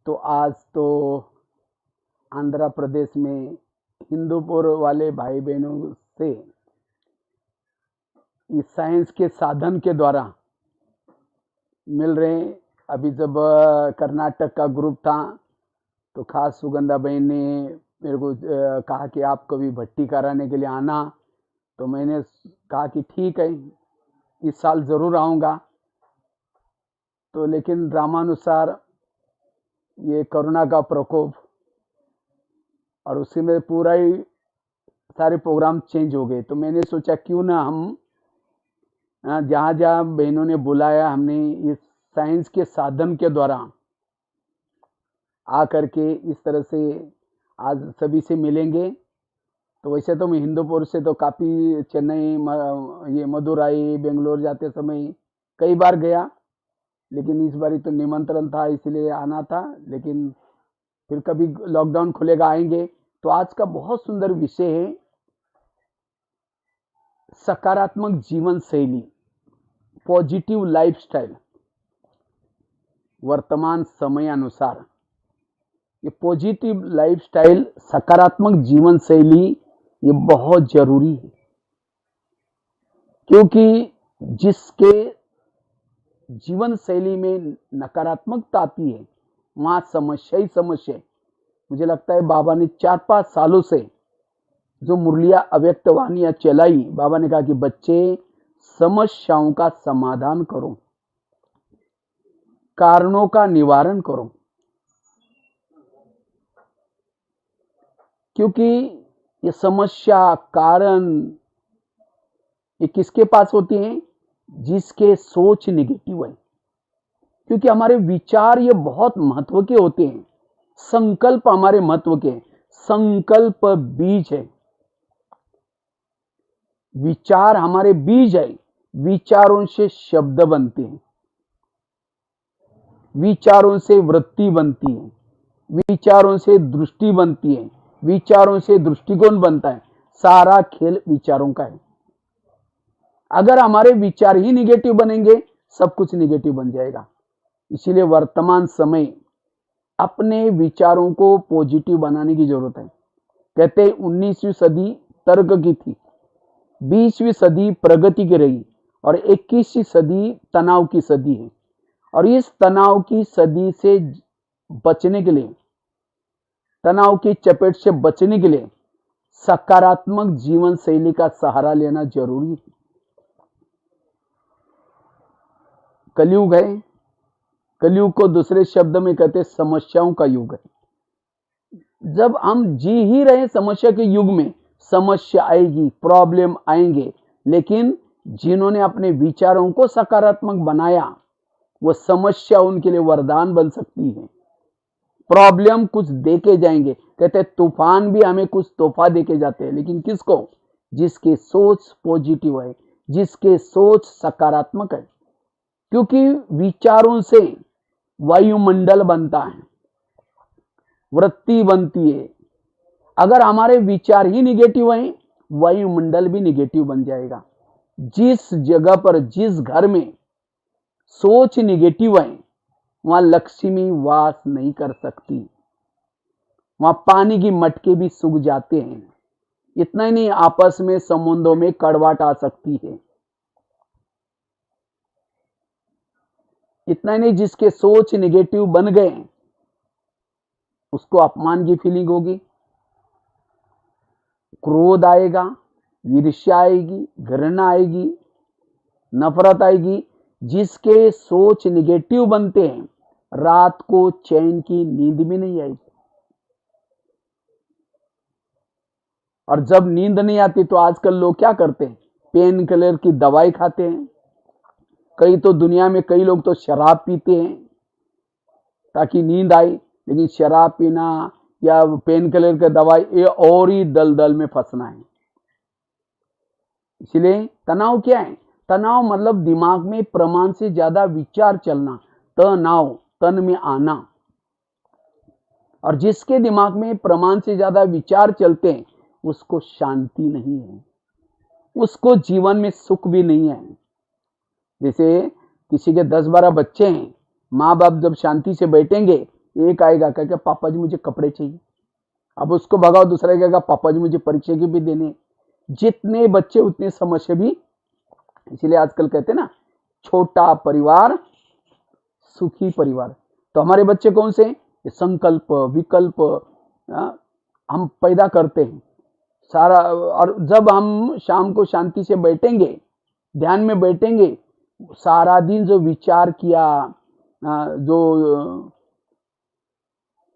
तो आज तो आंध्र प्रदेश में हिंदूपुर वाले भाई बहनों से इस साइंस के साधन के द्वारा मिल रहे हैं। अभी जब कर्नाटक का ग्रुप था तो खास सुगंधा बहन ने मेरे को कहा कि आप कभी भट्टी कराने के लिए आना, तो मैंने कहा कि ठीक है, इस साल ज़रूर आऊँगा। तो लेकिन ड्रामानुसार ये कोरोना का प्रकोप और उसी में पूरा ही सारे प्रोग्राम चेंज हो गए। तो मैंने सोचा क्यों ना हम जहाँ जहाँ बहनों ने बुलाया, हमने इस साइंस के साधन के द्वारा आ करके इस तरह से आज सभी से मिलेंगे। तो वैसे तो मैं हिंदूपुर से तो काफ़ी चेन्नई, ये मदुराई, बेंगलोर जाते समय कई बार गया, लेकिन इस बारी तो निमंत्रण था इसलिए आना था। लेकिन फिर कभी लॉकडाउन खुलेगा आएंगे। तो आज का बहुत सुंदर विषय है सकारात्मक जीवन शैली, पॉजिटिव लाइफस्टाइल। वर्तमान समय अनुसार ये पॉजिटिव लाइफस्टाइल, सकारात्मक जीवन शैली, ये बहुत जरूरी है, क्योंकि जिसके जीवन शैली में नकारात्मकता आती है वहां समस्या ही समस्या है। मुझे लगता है बाबा ने 4-5 सालों से जो मुरलिया अव्यक्त वाणियां चलाई, बाबा ने कहा कि बच्चे समस्याओं का समाधान करो, कारणों का निवारण करो, क्योंकि ये समस्या कारण ये किसके पास होती है? जिसके सोच निगेटिव है। क्योंकि हमारे विचार ये बहुत महत्व के होते हैं, संकल्प हमारे महत्व के, संकल्प बीज है, विचार हमारे बीज है। विचारों से शब्द बनते हैं, विचारों से वृत्ति बनती है, विचारों से दृष्टि बनती है, विचारों से दृष्टिकोण बनता है। सारा खेल विचारों का है। अगर हमारे विचार ही निगेटिव बनेंगे, सब कुछ निगेटिव बन जाएगा। इसीलिए वर्तमान समय अपने विचारों को पॉजिटिव बनाने की जरूरत है। कहते 19वीं सदी तर्क की थी, 20वीं सदी प्रगति की रही और 21वीं सदी तनाव की सदी है। और इस तनाव की सदी से बचने के लिए, तनाव की चपेट से बचने के लिए सकारात्मक जीवन शैली का सहारा लेना जरूरी है। कलयुग है, कलयुग को दूसरे शब्द में कहते समस्याओं का युग है। जब हम जी ही रहे समस्या के युग में, समस्या आएगी, प्रॉब्लम आएंगे, लेकिन जिन्होंने अपने विचारों को सकारात्मक बनाया, वो समस्या उनके लिए वरदान बन सकती है। प्रॉब्लम कुछ देके जाएंगे, कहते तूफान भी हमें कुछ तोहफा देके जाते हैं, लेकिन किसको? जिसकी सोच पॉजिटिव है, जिसके सोच सकारात्मक है। क्योंकि विचारों से वायुमंडल बनता है, वृत्ति बनती है। अगर हमारे विचार ही निगेटिव हैं, वायुमंडल भी निगेटिव बन जाएगा। जिस जगह पर, जिस घर में सोच निगेटिव है, वहां लक्ष्मी वास नहीं कर सकती, वहां पानी की मटके भी सूख जाते हैं। इतना ही नहीं, आपस में संबंधों में कड़वाहट आ सकती है। इतना ही नहीं, जिसके सोच निगेटिव बन गए उसको अपमान की फीलिंग होगी, क्रोध आएगा, ईर्ष्या आएगी, घृणा आएगी, नफरत आएगी। जिसके सोच निगेटिव बनते हैं, रात को चैन की नींद भी नहीं आएगी। और जब नींद नहीं आती तो आजकल लोग क्या करते हैं? पेन किलर की दवाई खाते हैं। कई तो दुनिया में कई लोग तो शराब पीते हैं ताकि नींद आए, लेकिन शराब पीना या पेन किलर की दवाई, ये और ही दलदल में फंसना है। इसलिए तनाव क्या है? तनाव मतलब दिमाग में प्रमाण से ज्यादा विचार चलना, तनाव, तन में आना। और जिसके दिमाग में प्रमाण से ज्यादा विचार चलते हैं, उसको शांति नहीं है, उसको जीवन में सुख भी नहीं है। जैसे किसी के 10-12 बच्चे हैं, माँ बाप जब शांति से बैठेंगे एक आएगा कहेगा पापा जी मुझे कपड़े चाहिए, अब उसको भगाओ, दूसरा कहेगा पापा जी मुझे परीक्षा की भी देने। जितने बच्चे उतनी समस्या भी। इसीलिए आजकल कहते हैं ना, छोटा परिवार सुखी परिवार। तो हमारे बच्चे कौन से? ये संकल्प विकल्प हम पैदा करते हैं सारा। और जब हम शाम को शांति से बैठेंगे, ध्यान में बैठेंगे, सारा दिन जो विचार किया, जो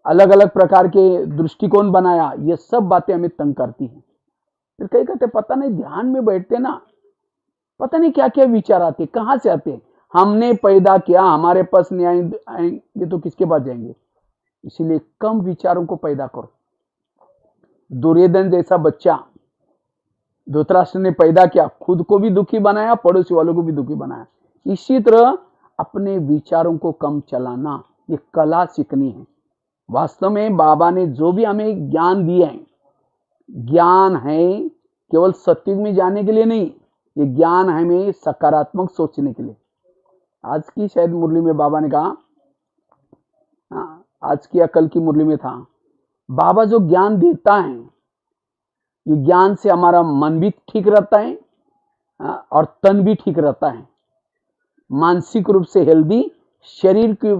अलग अलग प्रकार के दृष्टिकोण बनाया, ये सब बातें हमें तंग करती हैं। फिर कई कहते पता नहीं, ध्यान में बैठते ना पता नहीं क्या क्या विचार आते, कहां से आते। हमने पैदा किया, हमारे पास नहीं आएंगे तो किसके पास जाएंगे? इसीलिए कम विचारों को पैदा करो। दुर्योधन जैसा बच्चा धृतराष्ट्र ने पैदा किया, खुद को भी दुखी बनाया, पड़ोसी वालों को भी दुखी बनाया। इसी तरह अपने विचारों को कम चलाना, ये कला सीखनी है। वास्तव में बाबा ने जो भी हमें ज्ञान दिए हैं, ज्ञान है केवल सत्युग में जाने के लिए नहीं, ये ज्ञान है हमें सकारात्मक सोचने के लिए। आज की शायद मुरली में बाबा ने कहा, आज की या कल की मुरली में था, बाबा जो ज्ञान देता है, ये ज्ञान से हमारा मन भी ठीक रहता है और तन भी ठीक रहता है। मानसिक रूप से हेल्दी, शरीर के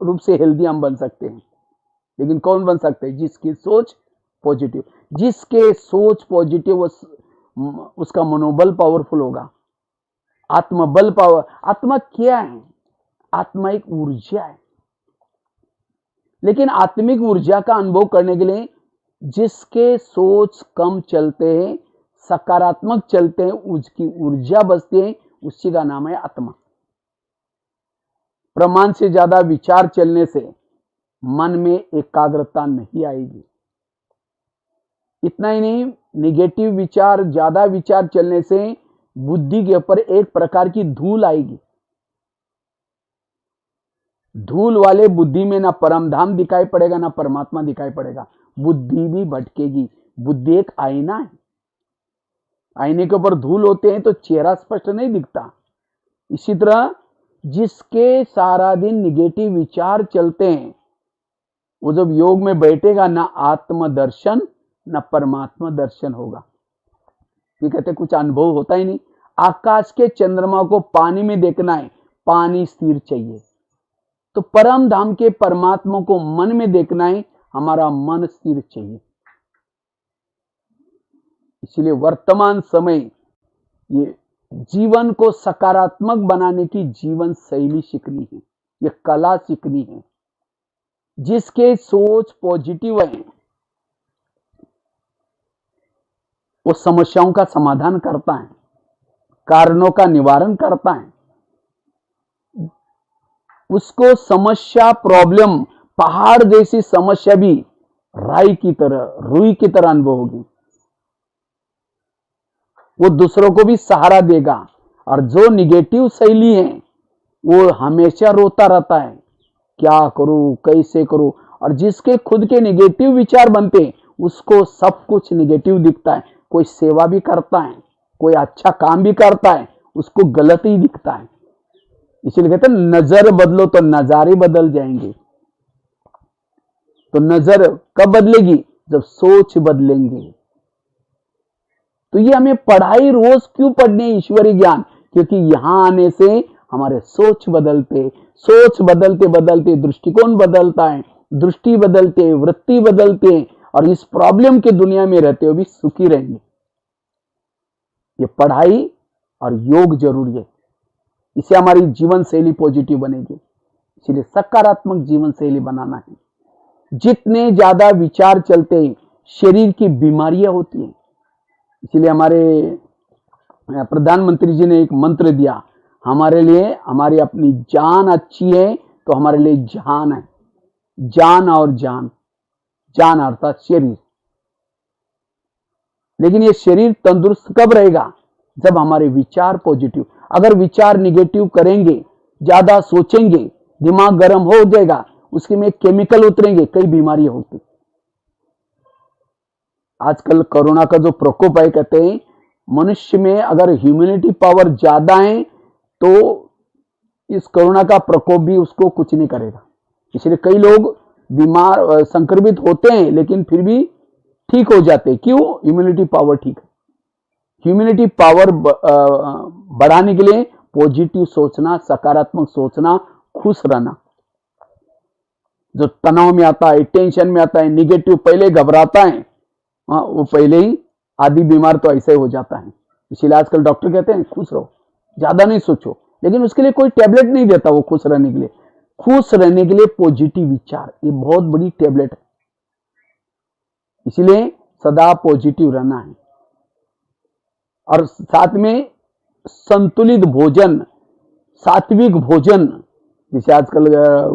रूप से हेल्दी हम बन सकते हैं। लेकिन कौन बन सकते हैं? जिसकी सोच पॉजिटिव। जिसके सोच पॉजिटिव, उसका मनोबल पावरफुल होगा, आत्मबल पावर। आत्मा क्या है? आत्मा एक ऊर्जा है। लेकिन आत्मिक ऊर्जा का अनुभव करने के लिए जिसके सोच कम चलते हैं, सकारात्मक चलते हैं, उसकी ऊर्जा बचती है, उसी का नाम है आत्मा। प्रमाण से ज्यादा विचार चलने से मन में एकाग्रता नहीं आएगी। इतना ही नहीं, निगेटिव विचार, ज्यादा विचार चलने से बुद्धि के ऊपर एक प्रकार की धूल आएगी। धूल वाले बुद्धि में ना परम धाम दिखाई पड़ेगा, ना परमात्मा दिखाई पड़ेगा, बुद्धि भी भटकेगी। बुद्धि एक आईना है, आईने के ऊपर धूल होते हैं तो चेहरा स्पष्ट नहीं दिखता। इसी तरह जिसके सारा दिन निगेटिव विचार चलते हैं, वो जब योग में बैठेगा, ना आत्मदर्शन ना परमात्मा दर्शन होगा। ये कहते कुछ अनुभव होता ही नहीं। आकाश के चंद्रमा को पानी में देखना है, पानी स्थिर चाहिए। तो परम धाम के परमात्मा को मन में देखना है, हमारा मन स्थिर चाहिए। इसलिए वर्तमान समय ये जीवन को सकारात्मक बनाने की जीवन शैली सीखनी है, ये कला सीखनी है। जिसके सोच पॉजिटिव है, वो समस्याओं का समाधान करता है, कारणों का निवारण करता है। उसको समस्या, प्रॉब्लम, पहाड़ जैसी समस्या भी राई की तरह, रुई की तरह अनुभव होगी। वो दूसरों को भी सहारा देगा। और जो निगेटिव शैली है, वो हमेशा रोता रहता है, क्या करूं, कैसे करूं। और जिसके खुद के निगेटिव विचार बनते हैं, उसको सब कुछ निगेटिव दिखता है। कोई सेवा भी करता है, कोई अच्छा काम भी करता है, उसको गलत ही दिखता है। इसीलिए कहते हैं नजर बदलो तो नजारे बदल जाएंगे। तो नजर कब बदलेगी? जब सोच बदलेंगे। तो ये हमें पढ़ाई रोज क्यों पढ़नी है? ईश्वरीय ज्ञान, क्योंकि यहां आने से हमारे सोच बदलते बदलते दृष्टिकोण बदलता है, दृष्टि बदलते, वृत्ति बदलते, और इस प्रॉब्लम की दुनिया में रहते हुए भी सुखी रहेंगे। ये पढ़ाई और योग जरूरी है, इससे हमारी जीवन शैली पॉजिटिव बनेगी। इसलिए सकारात्मक जीवन शैली बनाना है। जितने ज्यादा विचार चलते हैं, शरीर की बीमारियां होती हैं। इसलिए हमारे प्रधानमंत्री जी ने एक मंत्र दिया, हमारे लिए हमारी अपनी जान अच्छी है तो हमारे लिए जहान है। जान और जान, जान अर्थात शरीर। लेकिन ये शरीर तंदुरुस्त कब रहेगा? जब हमारे विचार पॉजिटिव। अगर विचार निगेटिव करेंगे, ज्यादा सोचेंगे, दिमाग गर्म हो जाएगा, उसके में केमिकल उतरेंगे, कई बीमारियां होती। आजकल कोरोना का जो प्रकोप है, कहते हैं मनुष्य में अगर ह्यूमैनिटी पावर ज्यादा है तो इस कोरोना का प्रकोप भी उसको कुछ नहीं करेगा। इसलिए कई लोग बीमार संक्रमित होते हैं लेकिन फिर भी ठीक हो जाते हैं। क्यों? इम्यूनिटी पावर ठीक है। इम्यूनिटी पावर बढ़ाने के लिए पॉजिटिव सोचना, सकारात्मक सोचना, खुश रहना। जो तनाव में आता है, टेंशन में आता है, निगेटिव पहले घबराता है, वो पहले ही आधी बीमार तो ऐसे हो जाता है। इसीलिए आजकल डॉक्टर कहते हैं खुश रहो, ज्यादा नहीं सोचो, लेकिन उसके लिए कोई टैबलेट नहीं देता वो खुश रहने के लिए। खुश रहने के लिए पॉजिटिव विचार, ये बहुत बड़ी टैबलेट है। इसलिए सदा पॉजिटिव रहना है। और साथ में संतुलित भोजन, सात्विक भोजन, जैसे आजकल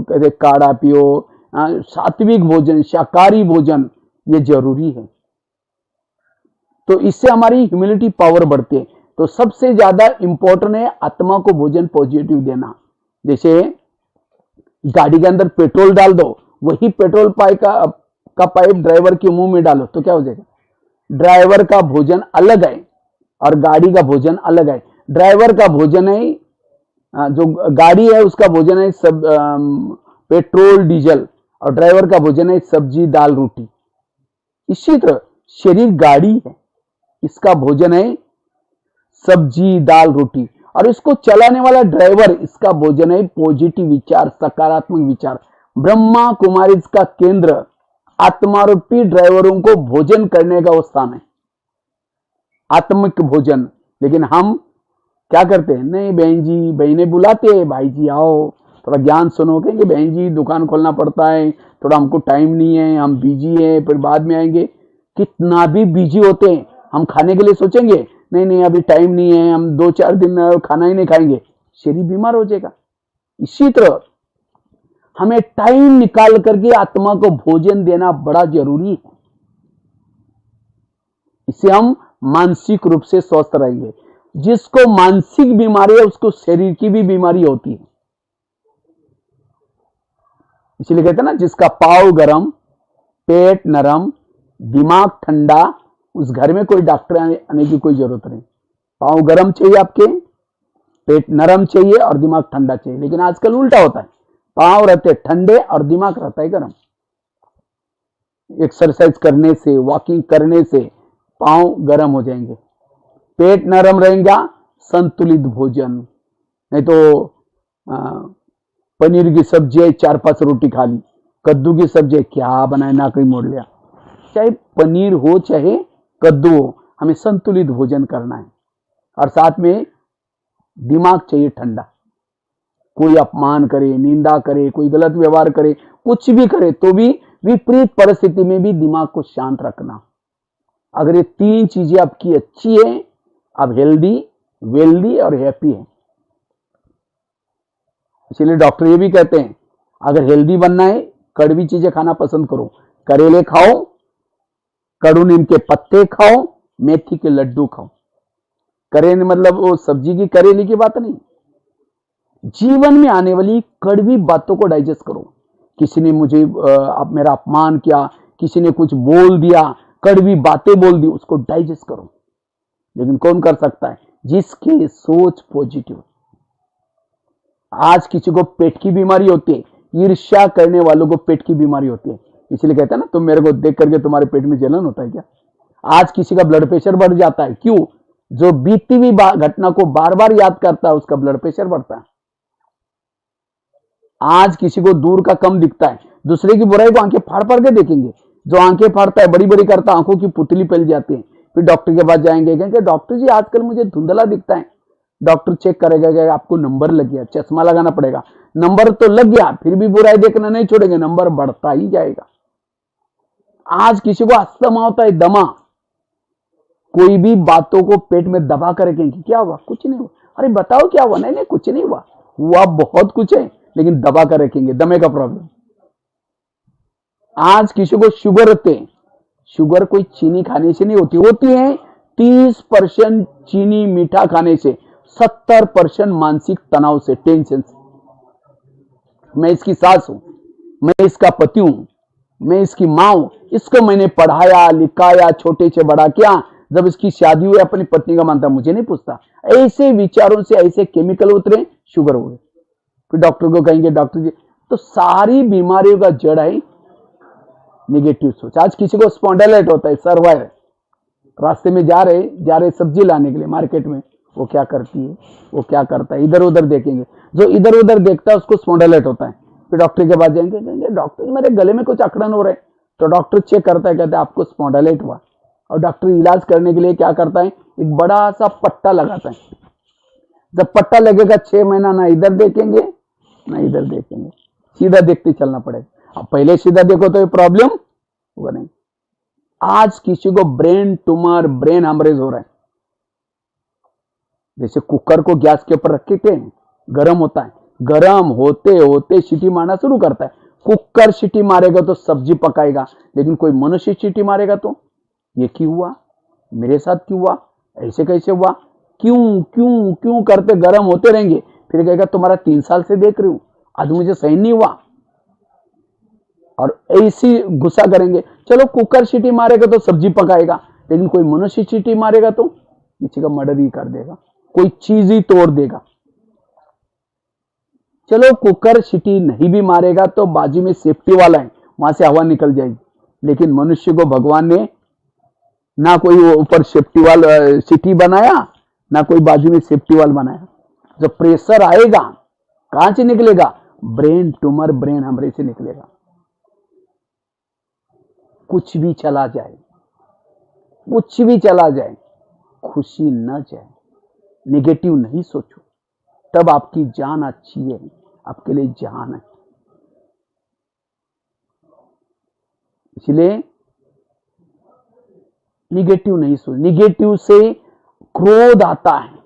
कहते काढ़ा पियो, सात्विक भोजन, शाकाहारी भोजन, ये जरूरी है। तो इससे हमारी इम्यूनिटी पावर बढ़ती है। तो सबसे ज्यादा इंपॉर्टेंट है आत्मा को भोजन पॉजिटिव देना। जैसे गाड़ी के अंदर पेट्रोल डाल दो, वही पेट्रोल पाइप का पाइप ड्राइवर के मुंह में डालो तो क्या हो जाएगा? ड्राइवर का भोजन अलग है और गाड़ी का भोजन अलग है। ड्राइवर का भोजन है, जो गाड़ी है उसका भोजन है सब पेट्रोल डीजल, और ड्राइवर का भोजन है सब्जी दाल रोटी। इसी तरह शरीर गाड़ी है, इसका भोजन है सब्जी दाल रोटी, और इसको चलाने वाला ड्राइवर, इसका भोजन है पॉजिटिव विचार, सकारात्मक विचार। ब्रह्मा कुमारी का केंद्र आत्मारूपी ड्राइवरों को भोजन करने का वो स्थान है, आत्मिक भोजन। लेकिन हम क्या करते हैं? नहीं बहन जी, बहने बुलाते हैं, भाई जी आओ थोड़ा ज्ञान सुनो, कहेंगे बहन जी दुकान खोलना पड़ता है, थोड़ा हमको टाइम नहीं है, हम बिजी हैं, फिर बाद में आएंगे। कितना भी बिजी होते हैं, हम खाने के लिए सोचेंगे नहीं नहीं अभी टाइम नहीं है, हम 2-4 दिन खाना ही नहीं खाएंगे, शरीर बीमार हो जाएगा। इसी तरह हमें टाइम निकाल करके आत्मा को भोजन देना बड़ा जरूरी है। इससे हम मानसिक रूप से स्वस्थ रहेंगे। जिसको मानसिक बीमारी है उसको शरीर की भी बीमारी होती है। इसलिए कहते हैं ना, जिसका पाँव गरम, पेट नरम, दिमाग ठंडा, उस घर में कोई डॉक्टर आने की कोई जरूरत नहीं। पाँव गरम चाहिए आपके, पेट नरम चाहिए और दिमाग ठंडा चाहिए। लेकिन आजकल उल्टा होता है, पाँव रहते ठंडे और दिमाग रहता है गरम। एक्सरसाइज करने से, वॉकिंग करने से पाँव गरम हो जाएंगे, पेट नरम रहेगा, संतुलित भोजन। नहीं तो पनीर की सब्जी है 4-5 रोटी खा ली, कद्दू की सब्जी है क्या बनाए ना कहीं मोड़ लिया। चाहे पनीर हो चाहे कद्दू हो, हमें संतुलित भोजन करना है। और साथ में दिमाग चाहिए ठंडा। कोई अपमान करे, निंदा करे, कोई गलत व्यवहार करे, कुछ भी करे, तो भी विपरीत परिस्थिति में भी दिमाग को शांत रखना। अगर ये 3 चीजें आपकी अच्छी है, आप हेल्दी, वेल्दी और हैप्पी है। इसलिए डॉक्टर ये भी कहते हैं अगर हेल्दी बनना है, कड़वी चीजें खाना पसंद करो। करेले खाओ, कड़ू नीम के पत्ते खाओ, मेथी के लड्डू खाओ। करेले मतलब वो सब्जी की करेले की बात नहीं, जीवन में आने वाली कड़वी बातों को डाइजेस्ट करो। किसी ने मुझे मेरा अपमान किया, किसी ने कुछ बोल दिया, कड़वी बातें बोल दी, उसको डाइजेस्ट करो। लेकिन कौन कर सकता है? जिसकी सोच पॉजिटिव। आज किसी को पेट की बीमारी होती है, ईर्ष्या करने वालों को पेट की बीमारी होती है। इसलिए कहते हैं ना, तुम मेरे को देख करके तुम्हारे पेट में जलन होता है क्या? आज किसी का ब्लड प्रेशर बढ़ जाता है, क्यों? जो बीती हुई घटना को बार बार याद करता है, उसका ब्लड प्रेशर बढ़ता है। आज किसी को दूर का कम दिखता है, दूसरे की बुराई को आंखें फाड़ फाड़ के देखेंगे। जो आंखें फाड़ता है, बड़ी बड़ी करता है, आंखों की पुतली फैल जाती है। फिर डॉक्टर के पास जाएंगे, कहेंगे डॉक्टर जी आजकल मुझे धुंधला दिखता है। डॉक्टर चेक करेगा कि आपको नंबर लग गया, चश्मा लगाना पड़ेगा। नंबर तो लग गया, फिर भी बुराई देखना नहीं छोड़ेंगे, नंबर बढ़ता ही जाएगा। आज किसी को अस्थमा होता है, दमा, कोई भी बातों को पेट में दबा कर रखेंगे, क्या हुआ? कुछ नहीं हुआ। अरे बताओ क्या हुआ? नहीं नहीं कुछ नहीं हुआ। हुआ बहुत कुछ है, लेकिन दबा कर रखेंगे, दमे का प्रॉब्लम। आज किसी को शुगर होते हैं, शुगर कोई चीनी खाने से नहीं होती, होती है 30% चीनी मीठा खाने से, 70% मानसिक तनाव से, टेंशन से। मैं इसकी सास हूं, मैं इसका पति हूं, मैं इसकी मां हूं, इसको मैंने पढ़ाया लिखाया, छोटे से बड़ा किया। जब इसकी शादी हुई अपनी पत्नी का मानता, मुझे नहीं पूछता। ऐसे विचारों से ऐसे केमिकल उतरे, शुगर हो गए। फिर डॉक्टर को कहेंगे डॉक्टर जी, तो सारी बीमारियों का जड़ है निगेटिव सोच। आज किसी को स्पॉन्डिलाइट होता है, सर्वाइव, रास्ते में जा रहे सब्जी लाने के लिए मार्केट में, वो क्या करती है, वो क्या करता है, इधर उधर देखेंगे, जो इधर उधर देखता है उसको स्पॉन्डिलाइट होता है। फिर डॉक्टर के पास जाएंगे, कहेंगे डॉक्टर मेरे गले में कुछ अकड़न हो रहा है, तो डॉक्टर चेक करता है, कहते हैं आपको स्पॉन्डिलाइट हुआ। और डॉक्टर इलाज करने के लिए क्या करता है, एक बड़ा सा पट्टा लगाता है। जब पट्टा लगेगा 6 महीना ना इधर देखेंगे ना इधर देखेंगे, सीधा देखते चलना पड़ेगा। अब पहले सीधा देखो तो ये प्रॉब्लम होगा नहीं। आज किसी को ब्रेन ट्यूमर, ब्रेन हेमरेज हो रहा है। जैसे कुकर को गैस के ऊपर रखते हैं, गर्म होता है, गर्म होते होते सीटी मारना शुरू करता है। कुकर सीटी मारेगा तो सब्जी पकाएगा, लेकिन कोई मनुष्य सीटी मारेगा तो ये क्यों हुआ, मेरे साथ क्यों हुआ, ऐसे कैसे हुआ, क्यों क्यों क्यों करते गर्म होते रहेंगे। फिर कहेगा तुम्हारा 3 साल से देख रही हूं, आज मुझे सहन नहीं हुआ, और ऐसी गुस्सा करेंगे। चलो कुकर सीटी मारेगा तो सब्जी पकाएगा, लेकिन कोई मनुष्य सीटी मारेगा तो किसी का मर्डर ही कर देगा, कोई चीज ही तोड़ देगा। चलो कुकर सीटी नहीं भी मारेगा तो बाजू में सेफ्टी वाला है, वहां से हवा निकल जाएगी, लेकिन मनुष्य को भगवान ने ना कोई ऊपर सेफ्टी वाल सीटी बनाया, ना कोई बाजू में सेफ्टी वाल बनाया। जब प्रेशर आएगा कहां से निकलेगा, ब्रेन ट्यूमर, ब्रेन हेमरेज से निकलेगा। कुछ भी चला जाए, कुछ भी चला जाए, खुशी न जाए, नेगेटिव नहीं सोचो, तब आपकी जान अच्छी है, आपके लिए जान है। इसलिए निगेटिव नहीं सोच। निगेटिव से क्रोध आता है,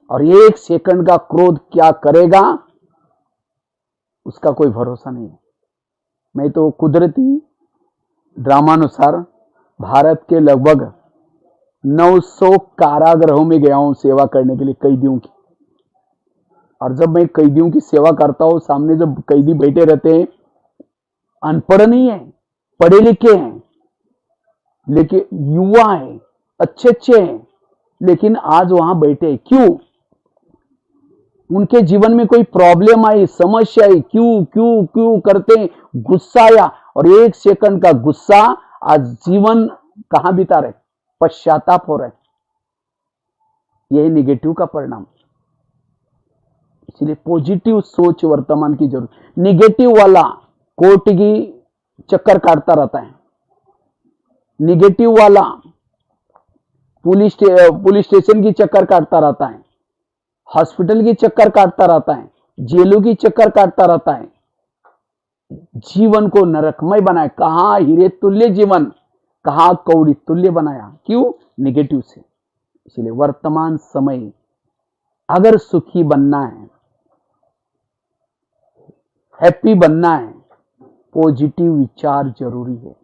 और 1 सेकंड का क्रोध क्या करेगा उसका कोई भरोसा नहीं है। मैं तो कुदरती ड्रामानुसार भारत के लगभग 900 कारागृहों में गया हूं सेवा करने के लिए, कैदियों की। और जब मैं कैदियों की सेवा करता हूं, सामने जब कैदी बैठे रहते हैं, अनपढ़ नहीं है, पढ़े लिखे हैं, लेकिन युवा है, अच्छे अच्छे हैं, लेकिन आज वहां बैठे, क्यों, उनके जीवन में कोई प्रॉब्लम आई, समस्या आई, क्यों क्यों क्यों करते हैं, गुस्सा आया, और 1 सेकंड का गुस्सा आज जीवन कहां बिता रहे, पश्चाताप हो रहा है। यही निगेटिव का परिणाम। इसलिए पॉजिटिव सोच वर्तमान की जरूरत। निगेटिव वाला कोर्ट की चक्कर काटता रहता है, निगेटिव वाला पुलिस स्टेशन की चक्कर काटता रहता है, हॉस्पिटल की चक्कर काटता रहता है, जेलों की चक्कर काटता रहता है, जीवन को नरकमय बनाया। कहां हीरे तुल्य जीवन, कहां कौड़ी तुल्य बनाया, क्यों, निगेटिव से। इसलिए वर्तमान समय अगर सुखी बनना है, हैप्पी बनना है, पॉजिटिव विचार जरूरी है।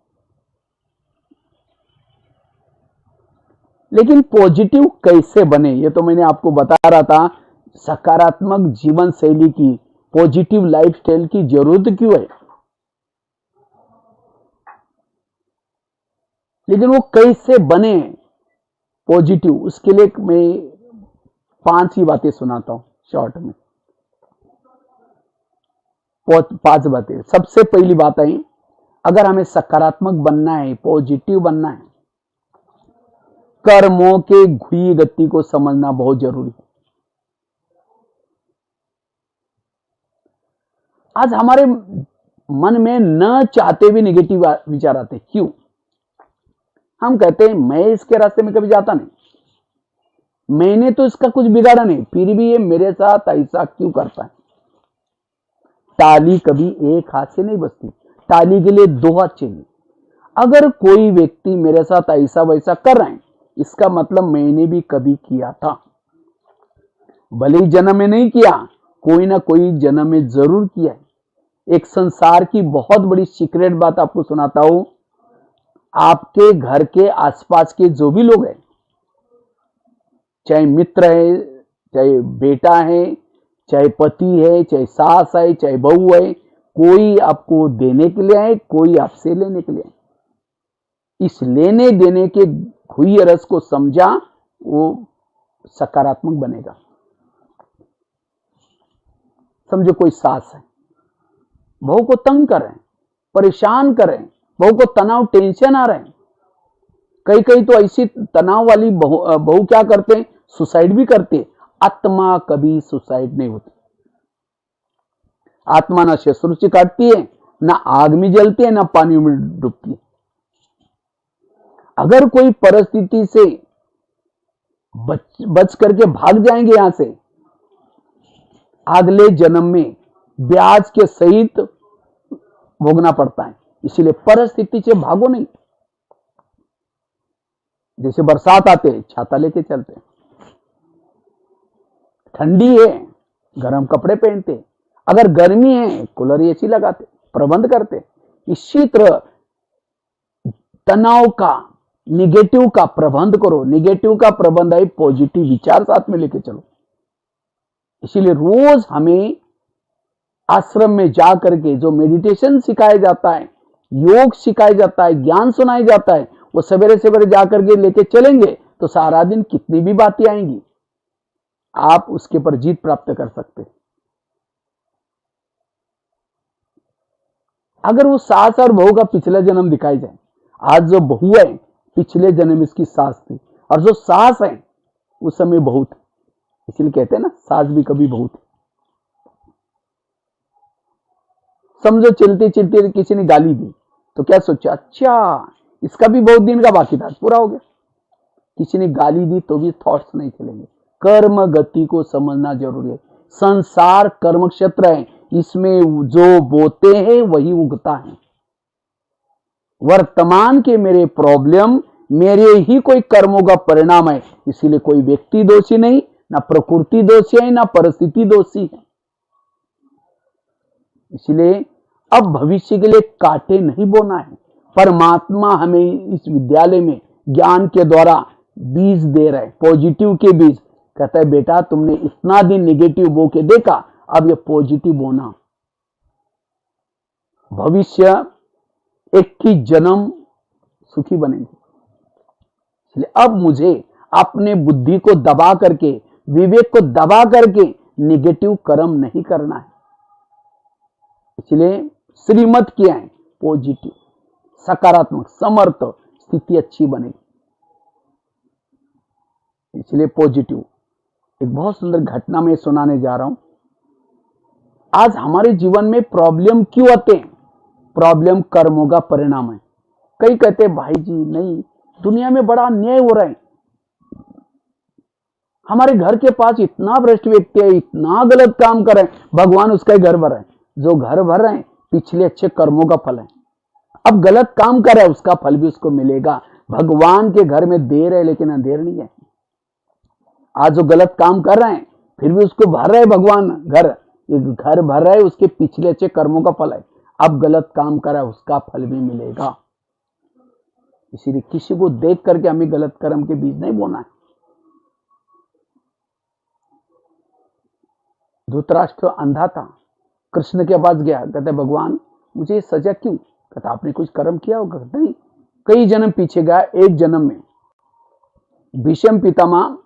लेकिन पॉजिटिव कैसे बने, ये तो मैंने आपको बता रहा था। सकारात्मक जीवन शैली की, पॉजिटिव लाइफस्टाइल की जरूरत क्यों है, लेकिन वो कैसे बने पॉजिटिव, उसके लिए मैं 5 ही बातें सुनाता हूं शॉर्ट में। 5 बातें। सबसे पहली बात है, अगर हमें सकारात्मक बनना है, पॉजिटिव बनना है, कर्मों के घुई गति को समझना बहुत जरूरी है। आज हमारे मन में न चाहते भी नेगेटिव विचार आते, क्यों, हम कहते हैं मैं इसके रास्ते में कभी जाता नहीं, मैंने तो इसका कुछ बिगाड़ा नहीं, फिर भी ये मेरे साथ ऐसा क्यों करता है। ताली कभी एक हाथ से नहीं बजती, ताली के लिए 2 हाथ चाहिए। अगर कोई व्यक्ति मेरे साथ ऐसा वैसा कर रहा है, इसका मतलब मैंने भी कभी किया था, भले ही जन्म में नहीं किया, कोई ना कोई जन्म में जरूर किया है। एक संसार की बहुत बड़ी सीक्रेट बात आपको सुनाता हूं। आपके घर के आसपास के जो भी लोग हैं, चाहे मित्र है, चाहे बेटा है, चाहे पति है, चाहे सास है, चाहे बहू है, कोई आपको देने के लिए है, कोई आपसे लेने के लिए है। इस लेने देने के खुई रस को समझा, वो सकारात्मक बनेगा। समझो कोई सास है, बहू को तंग करें, परेशान करें, बहू को तनाव, टेंशन आ रहा है। कई कई तो ऐसी तनाव वाली बहू क्या करते हैं, सुसाइड भी करते हैं। आत्मा कभी सुसाइड नहीं होती। आत्मा ना शत्रु से काटती है, ना आग में जलती है, ना पानी में डूबती है। अगर कोई परिस्थिति से बच करके भाग जाएंगे यहां से, अगले जन्म में ब्याज के सहित भोगना पड़ता है। इसीलिए परिस्थिति से भागो नहीं। जैसे बरसात आते छाता लेके चलते, ठंडी है गर्म कपड़े पहनते, अगर गर्मी है कूलर एसी लगाते, प्रबंध करते। इसी तरह तनाव का, निगेटिव का प्रबंध करो। निगेटिव का प्रबंध है पॉजिटिव विचार साथ में लेके चलो। इसीलिए रोज हमें आश्रम में जा करके जो मेडिटेशन सिखाया जाता है, योग सिखाया जाता है, ज्ञान सुनाया जाता है, वो सवेरे सवेरे जाकर के लेके चलेंगे तो सारा दिन कितनी भी बातें आएंगी, आप उसके पर जीत प्राप्त कर सकते हैं। अगर वो सास और बहू का पिछला जन्म दिखाई जाए, आज जो बहू है पिछले जन्म इसकी सास थी, और जो सास है उस समय बहू थी। इसलिए कहते हैं ना, सास भी कभी बहू थी। समझो चलते चलते किसी ने गाली दी तो क्या सोचा, अच्छा इसका भी बहुत दिन का बाकी था, पूरा हो गया। किसी ने गाली दी तो भी थॉट्स नहीं चलेंगे। कर्म गति को समझना जरूरी है। संसार कर्म क्षेत्र है, इसमें जो बोते हैं वही उगता है। वर्तमान के मेरे प्रॉब्लम मेरे ही कोई कर्मों का परिणाम है। इसीलिए कोई व्यक्ति दोषी नहीं, ना प्रकृति दोषी है, ना परिस्थिति दोषी है। इसलिए अब भविष्य के लिए कांटे नहीं बोना है। परमात्मा हमें इस विद्यालय में ज्ञान के द्वारा बीज दे रहा है, पॉजिटिव के बीज। कहता है बेटा तुमने इतना दिन नेगेटिव बो के देखा, अब ये पॉजिटिव बोना। भविष्य 21 जन्म सुखी बनेंगे। इसलिए अब मुझे अपने बुद्धि को दबा करके, विवेक को दबा करके नेगेटिव कर्म नहीं करना है। इसलिए श्रीमत क्या है, पॉजिटिव, सकारात्मक, समर्थ स्थिति अच्छी बनेगी। इसलिए पॉजिटिव। एक बहुत सुंदर घटना मैं सुनाने जा रहा हूं। आज हमारे जीवन में प्रॉब्लम क्यों आते हैं? प्रॉब्लम कर्मों का परिणाम है। कई कहते हैं भाई जी नहीं, दुनिया में बड़ा अन्याय हो रहा है, हमारे घर के पास इतना भ्रष्ट व्यक्ति है, इतना गलत काम कर रहे हैं, भगवान उसका ही घर भर रहे हैं। जो घर भर रहे हैं पिछले अच्छे कर्मों का फल है। अब गलत काम कर रहा है उसका फल भी उसको मिलेगा। भगवान के घर में देर है लेकिन अंधेर नहीं है। आज जो गलत काम कर रहे हैं फिर भी उसको भर रहे भगवान घर, घर भर रहे उसके पिछले अच्छे कर्मों का फल है। अब गलत काम कर रहा है उसका फल भी मिलेगा। इसीलिए किसी को देख करके हमें गलत कर्म के बीज नहीं बोना है। धृतराष्ट्र अंधा था, कृष्ण के पास गया, कहते भगवान मुझे सजा क्यों? कहता आपने कुछ कर्म किया होगा? नहीं। कई जन्म पीछे गया, एक जन्म में भीष्म पितामह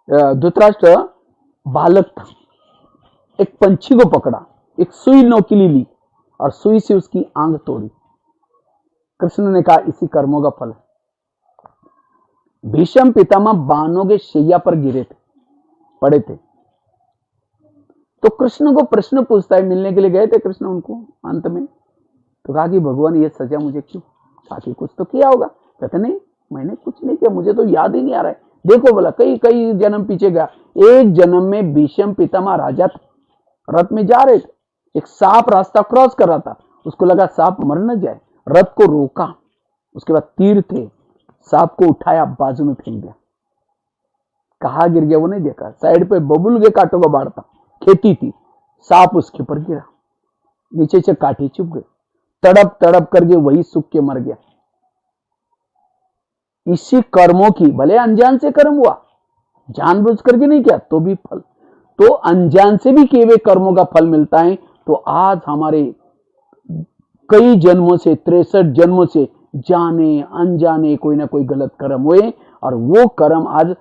धृतराष्ट्र बालक था, एक पंछी को पकड़ा, एक सुई नोकीली ली और सुई से उसकी आंख तोड़ी। कृष्ण ने कहा इसी कर्मों का फल है। भीष्म पितामह बाणों के शैया पर गिरे थे, पड़े थे। तो कृष्ण को प्रश्न पूछता है, मिलने के लिए गए थे कृष्ण उनको अंत में, तो कहा कि भगवान ये सजा मुझे क्यों? कहा कि कुछ तो किया होगा। कहते नहीं मैंने कुछ नहीं किया, मुझे तो याद ही नहीं आ रहा है। देखो बोला कई कई जन्म पीछे गया, एक जन्म में भीष्म पितामह राजा थे, रथ में जा रहे थे, एक सांप रास्ता क्रॉस कर रहा था, उसको लगा सांप मर न जाए, रथ को रोका, उसके बाद तीर थे, सांप को उठाया बाजू में फेंक दिया। कहाँ गिर गया वो नहीं देखा, साइड पे बबुल के कांटों का बाढ़ था, खेती थी, सांप उसके ऊपर गिरा, नीचे से कांटे चुप गए, तड़प तड़प करके वही सूख के मर गया। इसी कर्मों की, भले अनजान से कर्म हुआ, जानबूझ करके नहीं किया तो भी फल, तो अनजान से भी किए हुए कर्मों का फल मिलता है। तो आज हमारे कई जन्मों से, 63 जन्मों से जाने अनजाने कोई ना कोई गलत कर्म हुए, और वो कर्म आज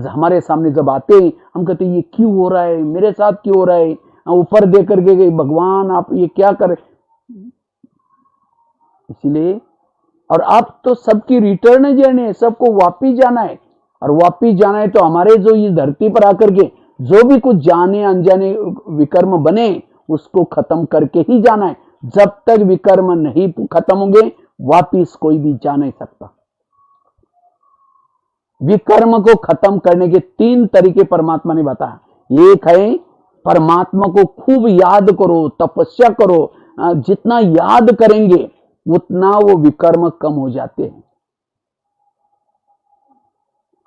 हमारे सामने जब आते हैं हम कहते हैं ये क्यों हो रहा है, मेरे साथ क्यों हो रहा है, ऊपर देख करके भगवान आप ये क्या कर। इसीलिए, और अब तो सबकी रिटर्न जर्नी है, सबको वापिस जाना है, और वापिस जाना है तो हमारे जो इस धरती पर आकर के जो भी कुछ जाने अनजाने विकर्म बने उसको खत्म करके ही जाना है। जब तक विकर्म नहीं खत्म होंगे वापिस कोई भी जा नहीं सकता। विकर्म को खत्म करने के 3 तरीके परमात्मा ने बताया। एक है परमात्मा को खूब याद करो, तपस्या करो, जितना याद करेंगे उतना वो विकर्म कम हो जाते हैं।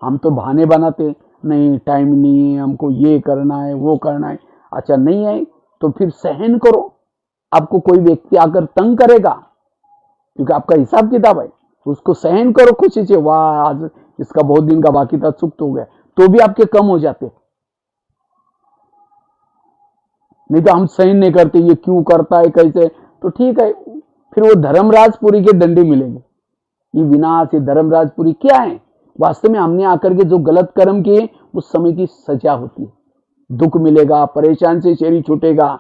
हम तो बहाने बनाते, नहीं टाइम नहीं है, हमको ये करना है वो करना है। अच्छा नहीं है तो फिर सहन करो। आपको कोई व्यक्ति आकर तंग करेगा क्योंकि आपका हिसाब किताब है, उसको सहन करो खुशी से, वाह आज इसका बहुत दिन का बाकी था सुख हो गया, तो भी आपके कम हो जाते। नहीं तो हम सहन नहीं करते, ये क्यों करता है कैसे, तो ठीक है फिर वो धर्मराजपुरी के डंडे मिलेंगे। ये विनाश, ये धर्मराजपुरी क्या है? वास्तव में हमने आकर के जो गलत कर्म किए उस समय की सजा होती है। दुख मिलेगा, परेशान से शरीर छूटेगा,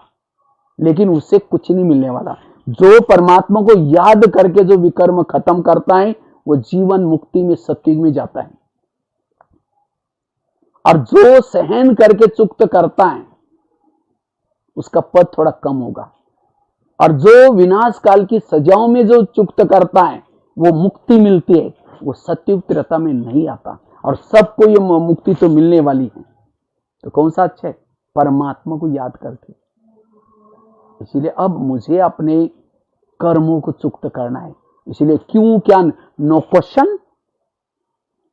लेकिन उससे कुछ नहीं मिलने वाला। जो परमात्मा को याद करके जो विकर्म खत्म करता है वो जीवन मुक्ति में सत्युग में जाता है, और जो सहन करके चुक्त करता है उसका पद थोड़ा कम होगा, और जो विनाश काल की सजाओं में जो चुक्त करता है वो मुक्ति मिलती है, वो सत्युग त्रेता में नहीं आता। और सबको ये मुक्ति तो मिलने वाली है, तो कौन सा अच्छा है? परमात्मा को याद करके। इसीलिए अब मुझे अपने कर्मों को चुक्त करना है। इसीलिए क्यों क्या, no question,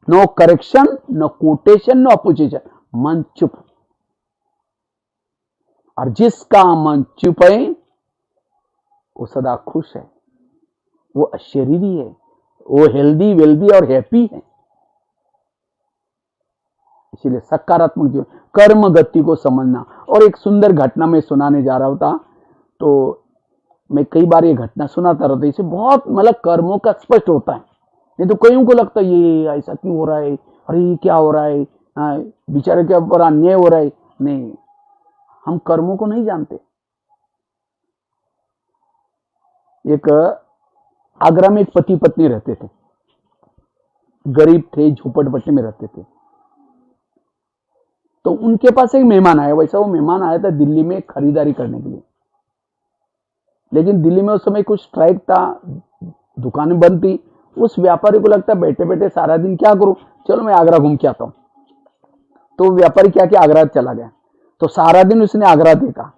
no correction, no quotation, no opposition, मन चुप। और जिसका मन चुप है वो सदा खुश है, वो शरीरी है, वो हेल्दी वेल्दी और हैप्पी है। इसीलिए सकारात्मक जीवन, कर्म गति को समझना। और एक सुंदर घटना में सुनाने जा रहा था, तो मैं कई बार ये घटना सुनाता रहता, इसे बहुत मतलब कर्मों का स्पष्ट होता है। नहीं तो कईयों को लगता है ये ऐसा क्यों हो रहा है, अरे ये क्या हो रहा है, बेचारे के ऊपर अन्याय हो रहा है। नहीं, हम कर्मों को नहीं जानते। एक आगरा में एक पति पत्नी रहते थे, गरीब थे, झोपड़पट्टी में रहते थे। तो उनके पास एक मेहमान आया। वैसा वो मेहमान आया था दिल्ली में खरीदारी करने के लिए, लेकिन दिल्ली में उस समय कुछ स्ट्राइक था, दुकानें बंद थी। उस व्यापारी को लगता बैठे बैठे सारा दिन क्या करूं, चलो मैं आगरा घूम के आता हूं। तो व्यापारी क्या किया, आगरा चला गया। तो सारा दिन उसने आगरा देखा,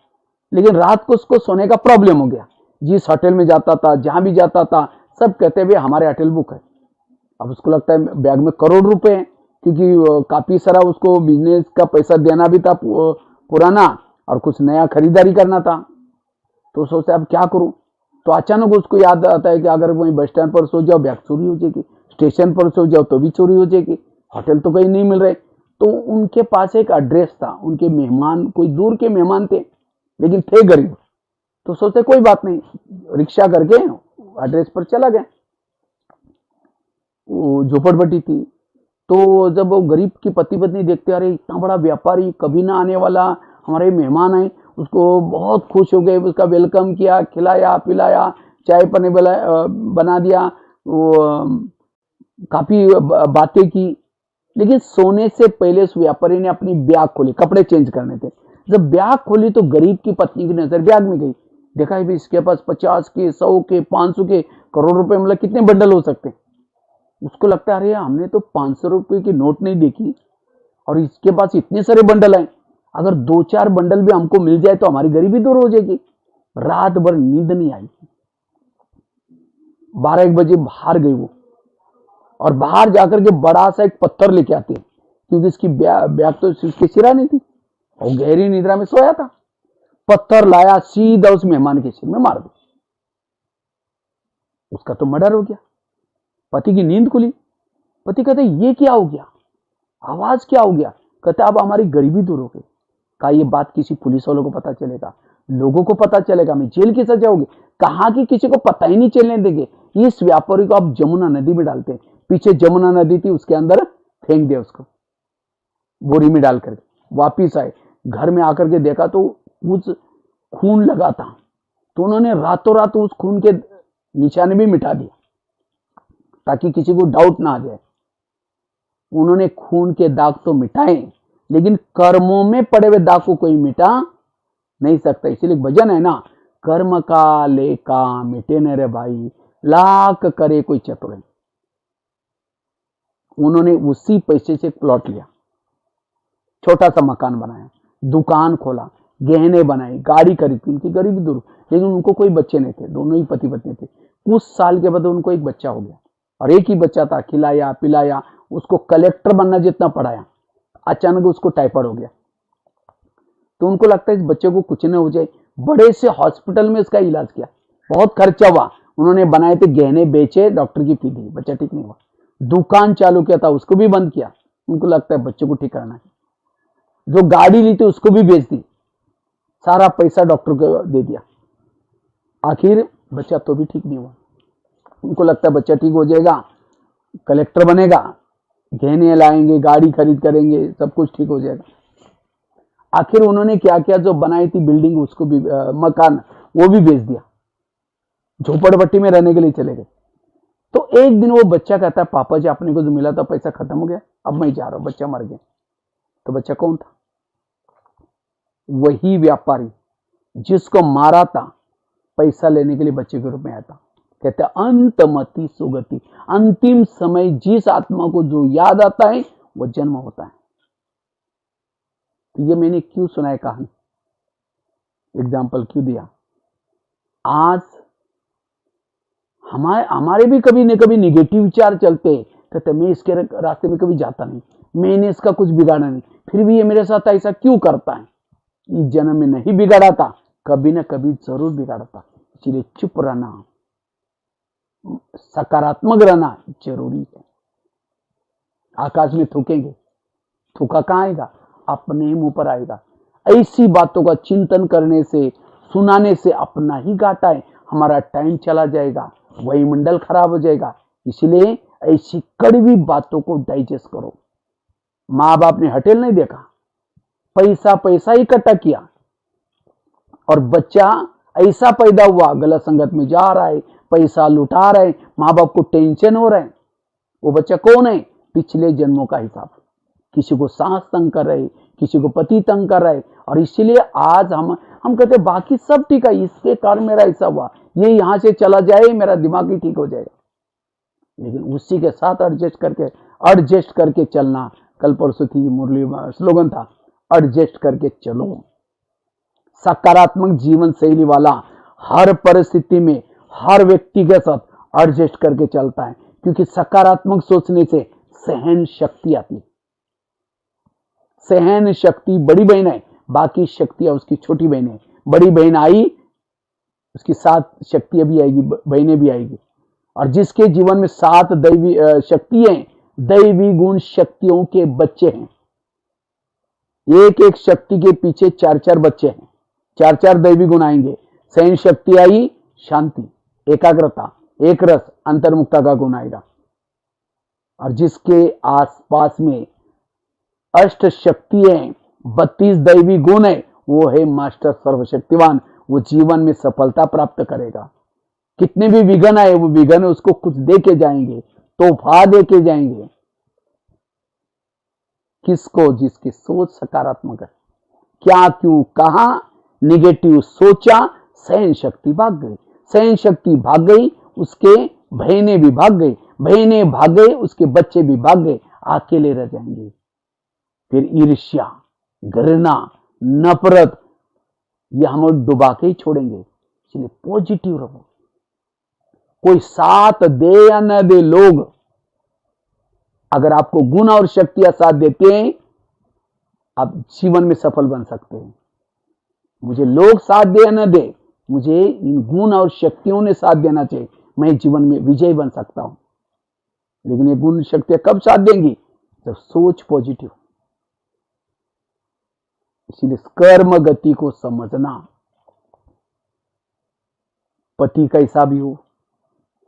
लेकिन रात को उसको सोने का प्रॉब्लम हो गया। जिस होटल में जाता था, जहां भी जाता था, सब कहते हुए हमारे होटल बुक है। अब उसको लगता है बैग में करोड़ रुपए हैं, क्योंकि काफी सारा उसको बिजनेस का पैसा देना भी था पुराना, और कुछ नया खरीदारी करना था। तो सोचते अब क्या करूं। तो अचानक उसको याद आता है कि अगर वहीं बस स्टैंड पर सो जाओ बैग चोरी हो जाएगी, स्टेशन पर सो जाओ तो भी चोरी हो जाएगी, होटल तो कहीं नहीं मिल रहे। तो उनके पास एक एड्रेस था, उनके मेहमान कोई दूर के मेहमान थे लेकिन थे गरीब। तो सोचते कोई बात नहीं, रिक्शा करके एड्रेस पर चला गया। झोपड़पट्टी थी। तो जब वो गरीब की पति पत्नी देखते, अरे इतना बड़ा व्यापारी कभी ना आने वाला, हमारे मेहमान आए, उसको बहुत खुश हो गए, उसका वेलकम किया, खिलाया पिलाया, चाय पानी बना दिया, वो काफी बातें की। लेकिन सोने से पहले उस व्यापारी ने अपनी बैग खोली, कपड़े चेंज करने थे। जब बैग खोली तो गरीब की पत्नी की नजर बैग में गई। देखा है भी इसके पास 50 के, 100 के, 500 के, करोड़ रुपए, मतलब कितने बंडल हो सकते। उसको लगता है अरे हमने तो 500 रुपए की नोट नहीं देखी और इसके पास इतने सारे बंडल हैं, अगर 2-4 बंडल भी हमको मिल जाए तो हमारी गरीबी दूर हो जाएगी। रात भर नींद नहीं आई। 12-1 बजे बाहर गई वो, और बाहर जाकर के बड़ा सा एक पत्थर लेके आती है, क्योंकि इसकी बैग तो इसके सिरा नहीं थी और गहरी निद्रा में सोया था। पत्थर लाया, सीधा उस मेहमान के सिर में मार दिया। उसका तो मर्डर हो गया। पति की नींद खुली। पति कहते ये क्या हो गया, आवाज क्या हो गया। कहते अब हमारी गरीबी दूर हो गई। कहा ये बात किसी पुलिस वालों को पता चलेगा, लोगों को पता चलेगा, मैं जेल की सजा होगी। कहा कि किसी को पता ही नहीं चलने देंगे। इस व्यापारी को आप जमुना नदी में डालते हैं, पीछे जमुना नदी थी, उसके अंदर फेंक दिया उसको, बोरी में डाल करके। वापिस आए, घर में आकर के देखा तो कुछ खून लगा था। तो उन्होंने रातों रात उस खून के निशान भी मिटा दिया ताकि किसी को डाउट ना आ जाए। उन्होंने खून के दाग तो मिटाए, लेकिन कर्मों में पड़े हुए दाग को कोई मिटा नहीं सकता। इसीलिए भजन है ना, कर्म का लेका मिटे न रे भाई, लाख करे कोई चतुर। उन्होंने उसी पैसे से प्लॉट लिया, छोटा सा मकान बनाया, दुकान खोला, गहने बनाए, गाड़ी खरीदी। उनकी गरीबी दूर, लेकिन उनको कोई बच्चे नहीं थे, दोनों ही पति पत्नी थे। कुछ साल के बाद उनको एक बच्चा हो गया, और एक ही बच्चा था, खिलाया पिलाया, उसको कलेक्टर बनना जितना पढ़ाया। अचानक उसको टाइफाइड हो गया, तो उनको लगता है इस बच्चे को कुछ न हो जाए। बड़े से हॉस्पिटल में इसका इलाज किया, बहुत खर्चा हुआ। उन्होंने बनाए थे गहने, बेचे, डॉक्टर की फी दी, बच्चा ठीक नहीं हुआ। दुकान चालू किया था, उसको भी बंद किया। उनको लगता है बच्चे को ठीक करना है। जो गाड़ी ली थी उसको भी बेच दी, सारा पैसा डॉक्टर को दे दिया। आखिर बच्चा तो भी ठीक नहीं हुआ। उनको लगता है बच्चा ठीक हो जाएगा, कलेक्टर बनेगा, गहने लाएंगे, गाड़ी खरीद करेंगे, सब कुछ ठीक हो जाएगा। आखिर उन्होंने क्या किया, जो बनाई थी बिल्डिंग, उसको भी मकान, वो भी बेच दिया, झोपड़पट्टी में रहने के लिए चले गए। तो एक दिन वो बच्चा कहता है, पापा जी आपने को जो मिला था पैसा खत्म हो गया, अब मैं जा रहा हूं, बच्चा मर गया। तो बच्चा कौन था? वही व्यापारी जिसको मारा था, पैसा लेने के लिए बच्चे के रूप में आया था। कहते हैं अंतमति सुगति, अंतिम समय जिस आत्मा को जो याद आता है वो जन्म होता है। तो ये मैंने क्यों सुनाया कहानी, एग्जाम्पल क्यों दिया? आज हमारे भी कभी न कभी निगेटिव विचार चलते, कहते मैं इसके रास्ते में कभी जाता नहीं, मैंने इसका कुछ बिगाड़ा नहीं, फिर भी ये मेरे साथ ऐसा क्यों करता है? इस जन्म में नहीं बिगाड़ा था, कभी न कभी जरूर बिगाड़ता। इसलिए चुप रहना, सकारात्मक रहना जरूरी है। आकाश में थूकेंगे, थूका कहां आएगा? अपने मुंह पर आएगा। ऐसी बातों का चिंतन करने से, सुनाने से अपना ही घाटा है, हमारा टाइम चला जाएगा, वही मंडल खराब हो जाएगा। इसलिए ऐसी कड़वी बातों को डाइजेस्ट करो। माँ बाप ने होटल नहीं देखा, पैसा पैसा इकट्ठा किया, और बच्चा ऐसा पैदा हुआ, गलत संगत में जा रहा है, पैसा लुटा रहा है, माँ बाप को टेंशन हो रहा है। वो बच्चा कौन है? पिछले जन्मों का हिसाब। किसी को सास तंग कर रहे, किसी को पति तंग कर रहे, और इसीलिए आज हम कहते बाकी सब ठीक है, इसके कारण मेरा ऐसा हुआ, ये यहां से चला जाए मेरा दिमाग ही ठीक हो जाएगा। लेकिन उसी के साथ एडजस्ट करके चलना। कल परसों थी मुरली स्लोगन था, एडजस्ट करके चलो। सकारात्मक जीवन शैली वाला हर परिस्थिति में, हर व्यक्ति के साथ एडजस्ट करके चलता है, क्योंकि सकारात्मक सोचने से सहन शक्ति आती है। सहन शक्ति बड़ी बहन है, बाकी शक्तियां उसकी छोटी बहन है। बड़ी बहन आई, उसकी 7 शक्तियां भी आएगी, बहनें भी आएगी। और जिसके जीवन में 7 दैवी शक्ति हैं, दैवी गुण शक्तियों के बच्चे हैं। एक एक शक्ति के पीछे 4-4 बच्चे हैं, 4-4 दैवी गुण आएंगे। सहन शक्ति आई, शांति, एकाग्रता, एक रस, अंतर्मुखता का गुण आएगा। और जिसके आसपास में 8 शक्ति है, 32 दैवी गुण है, वो है मास्टर सर्वशक्तिवान। वो जीवन में सफलता प्राप्त करेगा। कितने भी विघ्न आए, वो विघ्न उसको कुछ दे के जाएंगे, तोहफा दे के जाएंगे। किसको? जिसकी सोच सकारात्मक है। क्या, क्यों, कहां निगेटिव सोचा, सहन शक्ति भाग गई। सहन शक्ति भाग गई, उसके बहनें भी भाग गई, बहनें भाग गई, उसके बच्चे भी भाग गए, अकेले रह जाएंगे। फिर ईर्ष्या, घृणा, नफरत, ये हम डुबा के ही छोड़ेंगे। इसलिए पॉजिटिव रहो। कोई साथ दे या न दे, लोग अगर आपको गुण और शक्तियां साथ देते हैं, आप जीवन में सफल बन सकते हैं। मुझे लोग साथ दे या न दे, मुझे इन गुण और शक्तियों ने साथ देना चाहिए, मैं जीवन में विजयी बन सकता हूं। लेकिन ये गुण शक्तियां कब साथ देंगी? जब सोच पॉजिटिव। इसीलिए कर्म गति को समझना। पति कैसा भी हो,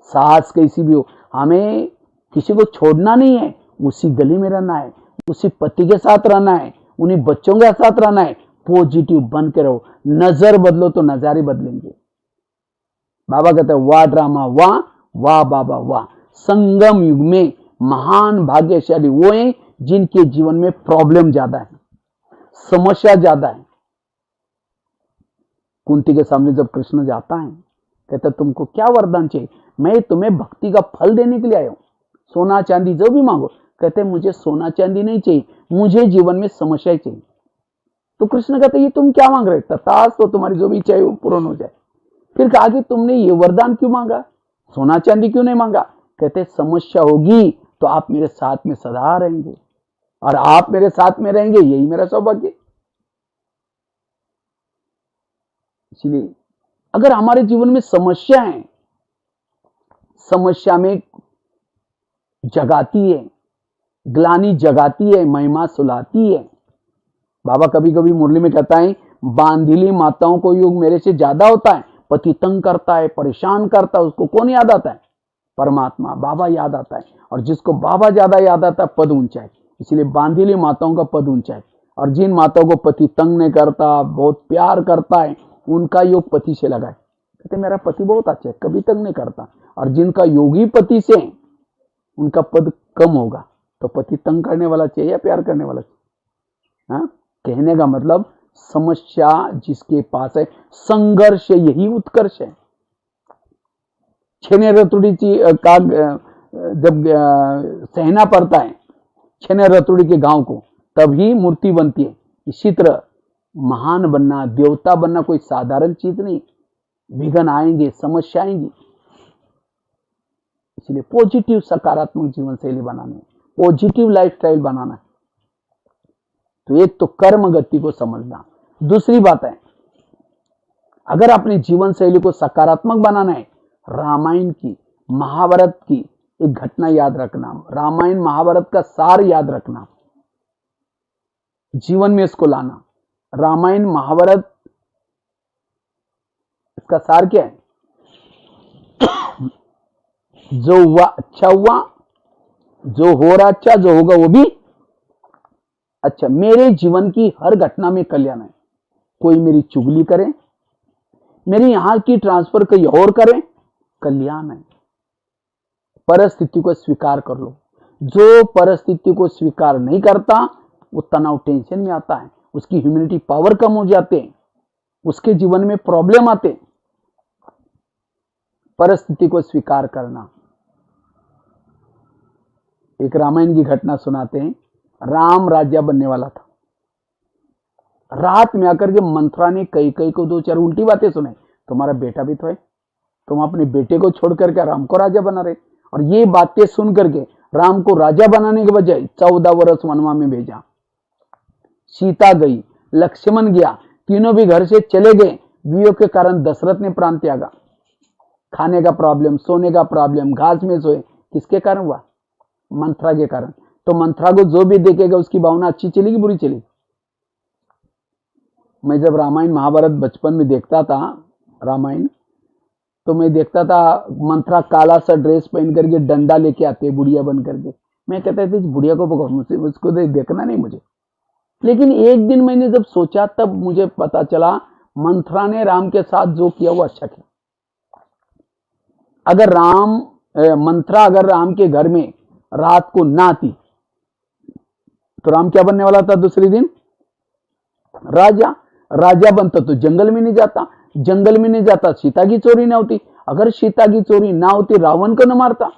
सास कैसी भी हो, हमें किसी को छोड़ना नहीं है, उसी गली में रहना है, उसी पति के साथ रहना है, उन्हीं बच्चों के साथ रहना है। पॉजिटिव बन के रहो। नजर बदलो तो नजारे बदलेंगे। बाबा कहते हैं वाह ड्रामा वाह, वाह बाबा वाह। संगम युग में महान भाग्यशाली वो हैं जिनके जीवन में प्रॉब्लम ज्यादा है, समस्या ज्यादा है। कुंती के सामने जब कृष्ण जाता है, कहता तुमको क्या वरदान चाहिए? मैं तुम्हें भक्ति का फल देने के लिए आया हूं, सोना चांदी जो भी मांगो। कहते मुझे सोना चांदी नहीं चाहिए, मुझे जीवन में समस्या चाहिए। तो कृष्ण कहते ये तुम क्या मांग रहे? तथास्तु, तो तुम्हारी जो भी इच्छा है वो पूर्ण हो जाए। फिर कहा कि तुमने ये वरदान क्यों मांगा, सोना चांदी क्यों नहीं मांगा? कहते समस्या होगी तो आप मेरे साथ में सदा रहेंगे, और आप मेरे साथ में रहेंगे यही मेरा सौभाग्य। इसलिए अगर हमारे जीवन में समस्या है, समस्या में जगाती है, ग्लानि जगाती है, महिमा सुलाती है। बाबा कभी कभी मुरली में कहता है बांधिली माताओं को योग मेरे से ज्यादा होता है, पति तंग करता है, परेशान करता है, उसको कौन याद आता है? परमात्मा, बाबा याद आता है। और जिसको बाबा ज्यादा याद आता है पद ऊंचा है। इसलिए बांधिली माताओं का पद ऊंचा है। और जिन माताओं को पति तंग नहीं करता, बहुत प्यार करता है, उनका योग पति से लगाए। कहते मेरा पति बहुत अच्छा है, कभी तंग नहीं करता। और जिनका योगी पति से, उनका पद कम होगा। तो पति तंग करने वाला चाहिए या प्यार करने वाला चाहिए? हाँ, कहने का मतलब समस्या जिसके पास है, संघर्ष यही उत्कर्ष है। छेने रतुड़ी का जब सहना पड़ता है छेने रतुड़ी के गांव को, तभी मूर्ति बनती है। इसी तरह महान बनना, देवता बनना कोई साधारण चीज नहीं। विघ्न आएंगे, समस्या आएंगी। इसलिए पॉजिटिव सकारात्मक जीवन शैली बनाना है, पॉजिटिव लाइफस्टाइल बनाना है। तो एक तो कर्म गति को समझना। दूसरी बात है, अगर अपने जीवन शैली को सकारात्मक बनाना है, रामायण की, महाभारत की एक घटना याद रखना, रामायण महाभारत का सार याद रखना, जीवन में इसको लाना। रामायण महाभारत इसका सार क्या है? जो हुआ अच्छा हुआ, जो हो रहा अच्छा, जो होगा वो भी अच्छा। मेरे जीवन की हर घटना में कल्याण है। कोई मेरी चुगली करे, मेरी यहां की ट्रांसफर कहीं और करे, कल्याण है। परिस्थिति को स्वीकार कर लो। जो परिस्थिति को स्वीकार नहीं करता वो तनाव, टेंशन में आता है, उसकी ह्यूमैनिटी पावर कम हो जाते हैं, उसके जीवन में प्रॉब्लम आते हैं। परिस्थिति को स्वीकार करना। एक रामायण की घटना सुनाते हैं। राम राजा बनने वाला था। रात में आकर के मंथरा ने कई को दो चार उल्टी बातें सुनाई। तुम्हारा बेटा भी तो है, तुम अपने बेटे को छोड़ करके राम को राजा बना रहे। और ये बातें सुन करके राम को राजा बनाने के बजाय 14 वर्ष वनवा में भेजा। सीता गई, लक्ष्मण गया, तीनों भी घर से चले गए। वियोग के कारण दशरथ ने प्राण त्यागा। खाने का प्रॉब्लम, सोने का प्रॉब्लम, घास में सोए, किसके कारण हुआ? मंथरा के कारण। तो मंथरा को जो भी देखेगा उसकी भावना अच्छी चलेगी, बुरी चलेगी? मैं जब रामायण महाभारत बचपन में देखता था रामायण, तो मैं देखता था मंथरा काला सा ड्रेस पहन करके डंडा लेके आते, बुढ़िया बन करके। मैं कहता था इस बुढ़िया को भगवान, मुझसे उसको देखना नहीं मुझे। लेकिन एक दिन मैंने जब सोचा तब मुझे पता चला मंथरा ने राम के साथ जो किया वो अच्छा किया। अगर मंथरा अगर राम के घर में रात को ना आती तो राम क्या बनने वाला था? दूसरे दिन राजा। राजा बनता तो जंगल में नहीं जाता, जंगल में नहीं जाता सीता की चोरी ना होती, अगर सीता की चोरी ना होती रावण को न मारता,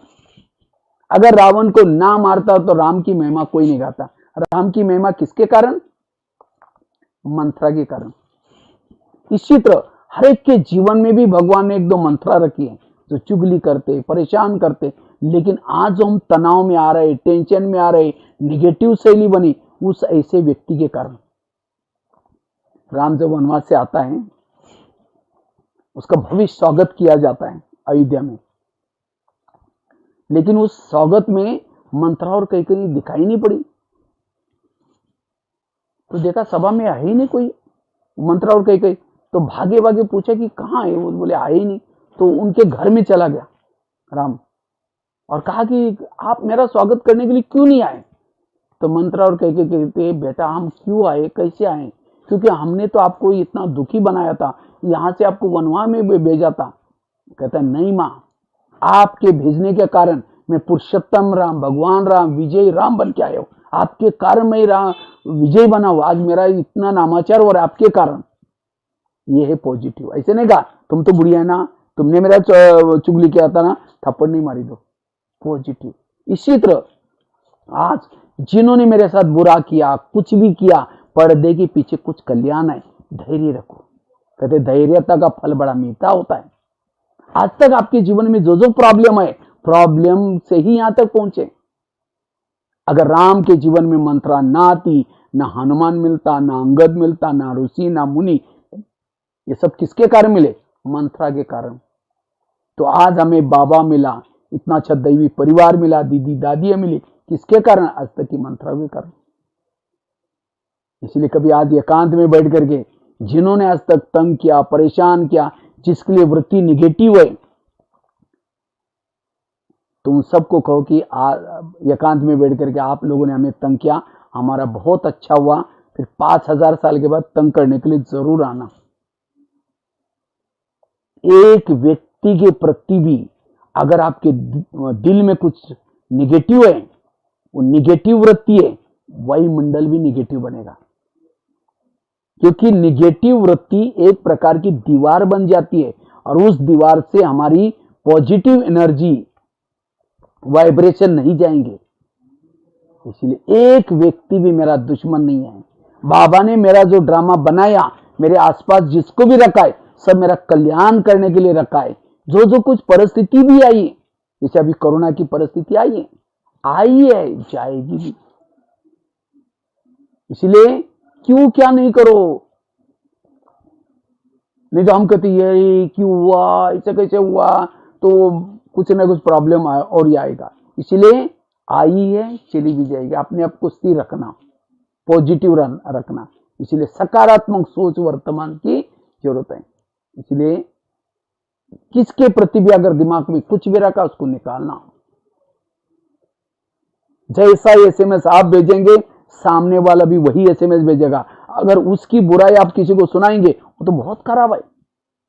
अगर रावण को ना मारता तो राम की महिमा कोई नहीं गाता। राम की महिमा किसके कारण? मंथरा के कारण। इसी तरह हर एक के जीवन में भी भगवान ने एक दो मंथरा रखी है जो चुगली करते, परेशान करते। लेकिन आज हम तनाव में आ रहे, टेंशन में आ रहे, निगेटिव शैली बनी उस ऐसे व्यक्ति के कारण। राम जब वनवास से आता है, उसका भव्य स्वागत किया जाता है अयोध्या में। लेकिन उस स्वागत में मंथरा और कई दिखाई नहीं पड़ी। तो देखा सभा में है ही नहीं कोई मंथरा और कई। तो भागे भागे पूछा कि कहाँ है वो? बोले आए ही नहीं। तो उनके घर में चला गया राम और कहा कि आप मेरा स्वागत करने के लिए क्यों नहीं आए? तो मंथरा और कई कहते बेटा हम क्यों आए, कैसे आए? क्योंकि हमने तो आपको इतना दुखी बनाया था, यहाँ से आपको वनवा में भेजा था, कहता है नहीं माँ, आपके भेजने के कारण मैं पुरुषोत्तम राम, भगवान राम, विजय राम बन के आया हूं। आपके कारण मैं राम विजय बना हूं। आज मेरा इतना नामाचार हो रहा है आपके कारण। ये है पॉजिटिव। ऐसे नहीं कहा तुम तो बुढ़िया है ना, तुमने मेरा चुगली किया था ना, थप्पड़ नहीं मारी दो। पॉजिटिव। इसी तरह आज जिन्होंने मेरे साथ बुरा किया, कुछ भी किया, पर्दे के पीछे कुछ कल्याण है, धैर्य रखो। कहते धैर्यता का फल बड़ा मीठा होता है। आज तक आपके जीवन में जो जो प्रॉब्लम है, प्रॉब्लम से ही यहां तक पहुंचे। अगर राम के जीवन में मंत्रा ना आती, ना हनुमान मिलता, ना अंगद मिलता, ना ऋषि, ना मुनि, ये सब किसके कारण मिले? मंत्रा के कारण। तो आज हमें बाबा मिला, इतना अच्छा दैवी परिवार मिला, दीदी दादियां मिली, किसके कारण? आज तक की मंत्रा के कारण। इसलिए कभी आज एकांत में बैठ करके जिन्होंने आज तक तंग किया, परेशान किया, जिसके लिए वृत्ति निगेटिव है, तुम सबको कहो कि एकांत में बैठ करके आप लोगों ने हमें तंग किया, हमारा बहुत अच्छा हुआ, फिर 5000 साल के बाद तंग करने के लिए जरूर आना। एक व्यक्ति के प्रति भी अगर आपके दिल में कुछ निगेटिव है, वो निगेटिव वृत्ति है, वायुमंडल भी निगेटिव बनेगा। क्योंकि निगेटिव वृत्ति एक प्रकार की दीवार बन जाती है और उस दीवार से हमारी पॉजिटिव एनर्जी, वाइब्रेशन नहीं जाएंगे। इसलिए एक व्यक्ति भी मेरा दुश्मन नहीं है। बाबा ने मेरा जो ड्रामा बनाया, मेरे आसपास जिसको भी रखा है, सब मेरा कल्याण करने के लिए रखा है। जो जो कुछ परिस्थिति भी आई है, जैसे अभी कोरोना की परिस्थिति आई है, जाएगी भी। इसलिए क्यों क्या नहीं करो। नहीं तो हम कहते ये क्यों हुआ, ऐसे कैसे हुआ, तो कुछ ना कुछ प्रॉब्लम और ही आएगा। इसलिए आई है, चली भी जाएगी। अपने आप को स्थिर रखना, पॉजिटिव रखना। इसलिए सकारात्मक सोच वर्तमान की जरूरत है। इसलिए किसके प्रति भी अगर दिमाग में कुछ भी रखा, उसको निकालना। जैसा एसएमएस आप भेजेंगे, सामने वाला भी वही एसएमएस भेजेगा। अगर उसकी बुराई आप किसी को सुनाएंगे, वो तो बहुत खराब है,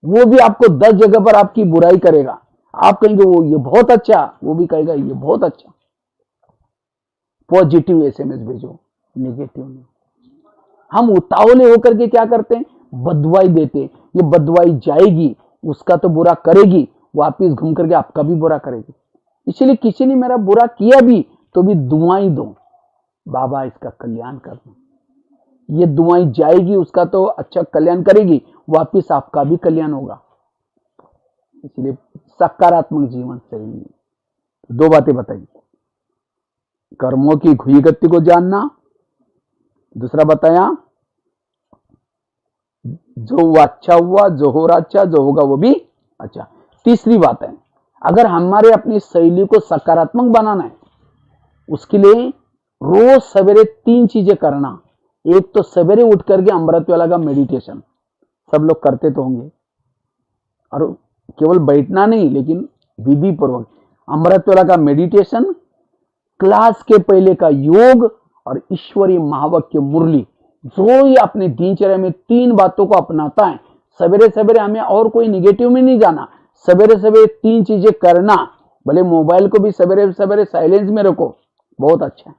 वो भी आपको 10 जगह पर आपकी बुराई करेगा। आप कहेंगे वो ये बहुत अच्छा, वो भी कहेगा ये बहुत अच्छा। पॉजिटिव एसएमएस भेजो, नेगेटिव नहीं। हम उतावले होकर के क्या करते हैं? बदवाई देते। ये बदवाई जाएगी, उसका तो बुरा करेगी, वापिस घूम करके आपका भी बुरा करेगी। इसलिए किसी ने मेरा बुरा किया भी तो भी दुआएं दो, बाबा इसका कल्याण कर दो। ये दुआएं जाएगी, उसका तो अच्छा कल्याण करेगी, वापिस आपका भी कल्याण होगा। इसलिए सकारात्मक जीवन शैली। 2 बातें बताइए, कर्मों की घुई गति को जानना, दूसरा बताया जो अच्छा हुआ, जो हो रहा अच्छा, जो होगा वो भी अच्छा। तीसरी बात है, अगर हमारे अपनी शैली को सकारात्मक बनाना है, उसके लिए रोज सवेरे 3 चीजें करना। एक तो सवेरे उठ करके अमृत वेला का मेडिटेशन, सब लोग करते तो होंगे, और केवल बैठना नहीं, लेकिन विधि पूर्वक अमृत वेला का मेडिटेशन, क्लास के पहले का योग और ईश्वरीय महावाक्य मुरली। जो ये अपने दिनचर्या में 3 बातों को अपनाता है, सवेरे सवेरे हमें और कोई निगेटिव में नहीं जाना, सवेरे सवेरे 3 चीजें करना। भले मोबाइल को भी सवेरे सवेरे साइलेंस में रखो, बहुत अच्छा है।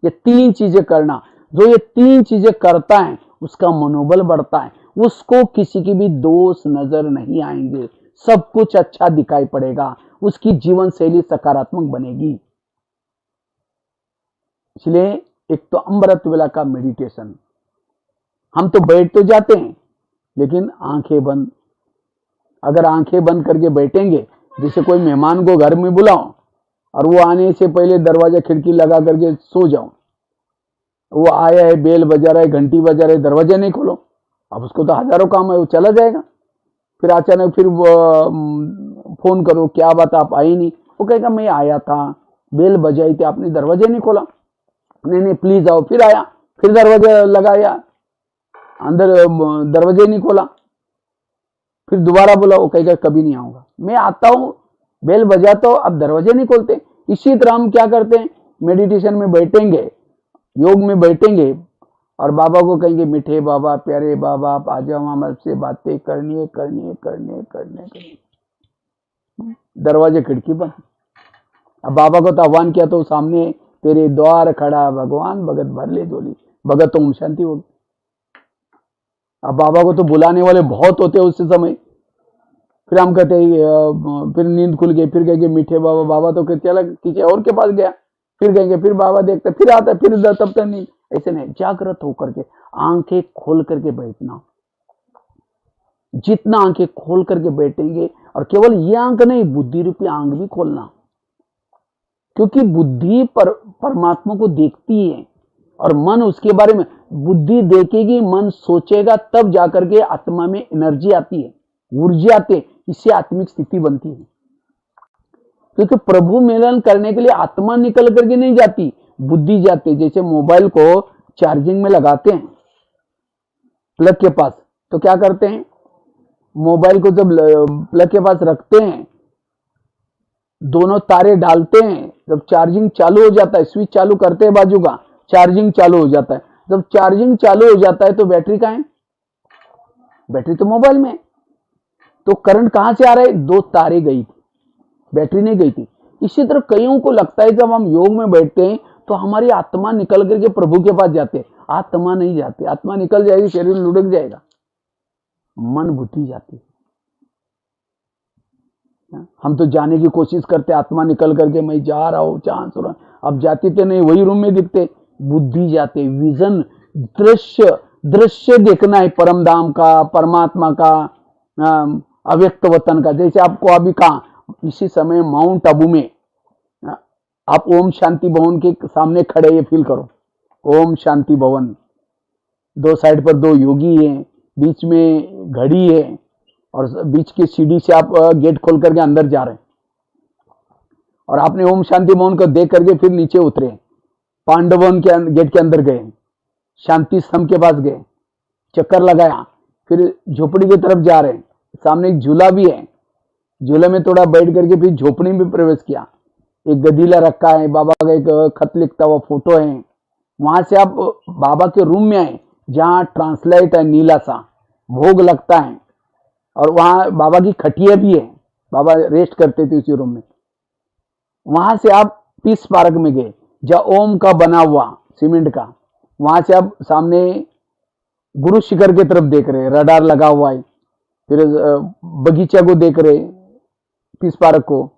ये 3 चीजें करना, जो ये 3 चीजें करता है उसका मनोबल बढ़ता है, उसको किसी की भी दोष नजर नहीं आएंगे, सब कुछ अच्छा दिखाई पड़ेगा, उसकी जीवन शैली सकारात्मक बनेगी। इसलिए एक तो अमृत वेला का मेडिटेशन। हम तो बैठ तो जाते हैं, लेकिन आंखें बंद। अगर आंखें बंद करके बैठेंगे, जैसे कोई मेहमान को घर में बुलाओ और वो आने से पहले दरवाजा खिड़की लगा करके सो जाओ, वो आया है, बेल बजा रहा है, घंटी बजा रहा है, दरवाजा नहीं खोलो, अब उसको तो हजारों काम है, वो चला जाएगा। फिर अचानक फिर फोन करो, क्या बात आप आई नहीं, वो कहेगा मैं आया था, बेल बजाई थी, आपने दरवाजा नहीं खोला। नहीं प्लीज आओ, फिर आया, फिर दरवाजा लगाया, अंदर दरवाजे नहीं खोला, फिर दोबारा बोला, वो कहेगा कभी नहीं आऊंगा। मैं आता हूं, बेल बजाता हूं, अब दरवाजे नहीं खोलते। इसी तरह हम क्या करते हैं, मेडिटेशन में बैठेंगे, योग में बैठेंगे और बाबा को कहेंगे मीठे बाबा, प्यारे बाबा, आप आ जाओ, हम आपसे बातें करनी है। दरवाजे खिड़की बंद। अब बाबा को तो आह्वान किया तो सामने तेरे द्वार खड़ा भगवान, भगत भर ले झोली, भगत तो ओम शांति होगी। अब बाबा को तो बुलाने वाले बहुत होते उस समय। फिर हम कहते फिर नींद खुल गई, फिर कहेंगे मीठे बाबा, बाबा तो चला किसी और के पास गया, फिर कहेंगे फिर बाबा देखते, फिर आता, फिर तब तक नींद। ऐसे नहीं, जागृत होकर के आंखें खोल करके बैठना। जितना आंखें खोल करके बैठेंगे, और केवल ये आंख नहीं, बुद्धि रूपी आंख भी खोलना, क्योंकि बुद्धि परमात्मा को देखती है और मन उसके बारे में, बुद्धि देखेगी, मन सोचेगा, तब जाकर के आत्मा में एनर्जी आती है, ऊर्जा आती है, इससे आत्मिक स्थिति बनती है। क्योंकि प्रभु मिलन करने के लिए आत्मा निकल करके नहीं जाती, बुद्धि जाती है। जैसे मोबाइल को चार्जिंग में लगाते हैं प्लग के पास, तो क्या करते हैं, मोबाइल को जब प्लग के पास रखते हैं, दोनों तारे डालते हैं, जब चार्जिंग चालू हो जाता है, स्विच चालू करते हैं बाजू का, चार्जिंग चालू हो जाता है। जब चार्जिंग चालू हो जाता है तो बैटरी कहाँ है, बैटरी तो मोबाइल में है। तो करंट कहां से आ रहा है, दो तारे गई थी, बैटरी नहीं गई थी। इसी तरह कईयों को लगता है जब हम योग में बैठते हैं तो हमारी आत्मा निकल करके प्रभु के पास जाते, आत्मा नहीं जाती। आत्मा निकल जाएगी, शरीर लुढ़क जाएगा, मन बुद्धि जाती। हम तो जाने की कोशिश करते, आत्मा निकल करके मैं जा रहा हूं चांद सुरा, अब जाती तो नहीं, वही रूम में दिखते, बुद्धि जाते। विजन, दृश्य, दृश्य देखना है परम धाम का, परमात्मा का, अव्यक्त वतन का। जैसे आपको अभी कहा, इसी समय माउंट आबू में आप ओम शांति भवन के सामने खड़े, ये फील करो, ओम शांति भवन, दो साइड पर दो योगी हैं, बीच में घड़ी है, और बीच की सीढ़ी से आप गेट खोल करके अंदर जा रहे हैं, और आपने ओम शांति भवन को देख करके फिर नीचे उतरे, पांडवन के गेट के अंदर गए, शांति स्तंभ के पास गए, चक्कर लगाया, फिर झोपड़ी की तरफ जा रहे हैं, सामने एक झूला भी है, झूले में थोड़ा बैठ करके फिर झोपड़ी में प्रवेश किया, एक गदीला रखा है, बाबा का एक खत लिखता हुआ फोटो है। वहां से आप बाबा के रूम में आए, जहां ट्रांसलाइट है नीला सा, भोग लगता है, और वहां बाबा की खटिया भी है, बाबा रेस्ट करते थे उसी रूम में। वहां से आप पीस पार्क में गए, जहां ओम का बना हुआ सीमेंट का, वहां से आप सामने गुरु शिखर की तरफ देख रहे, रडार लगा हुआ है, फिर बगीचा को देख रहे, पीस पार्क को।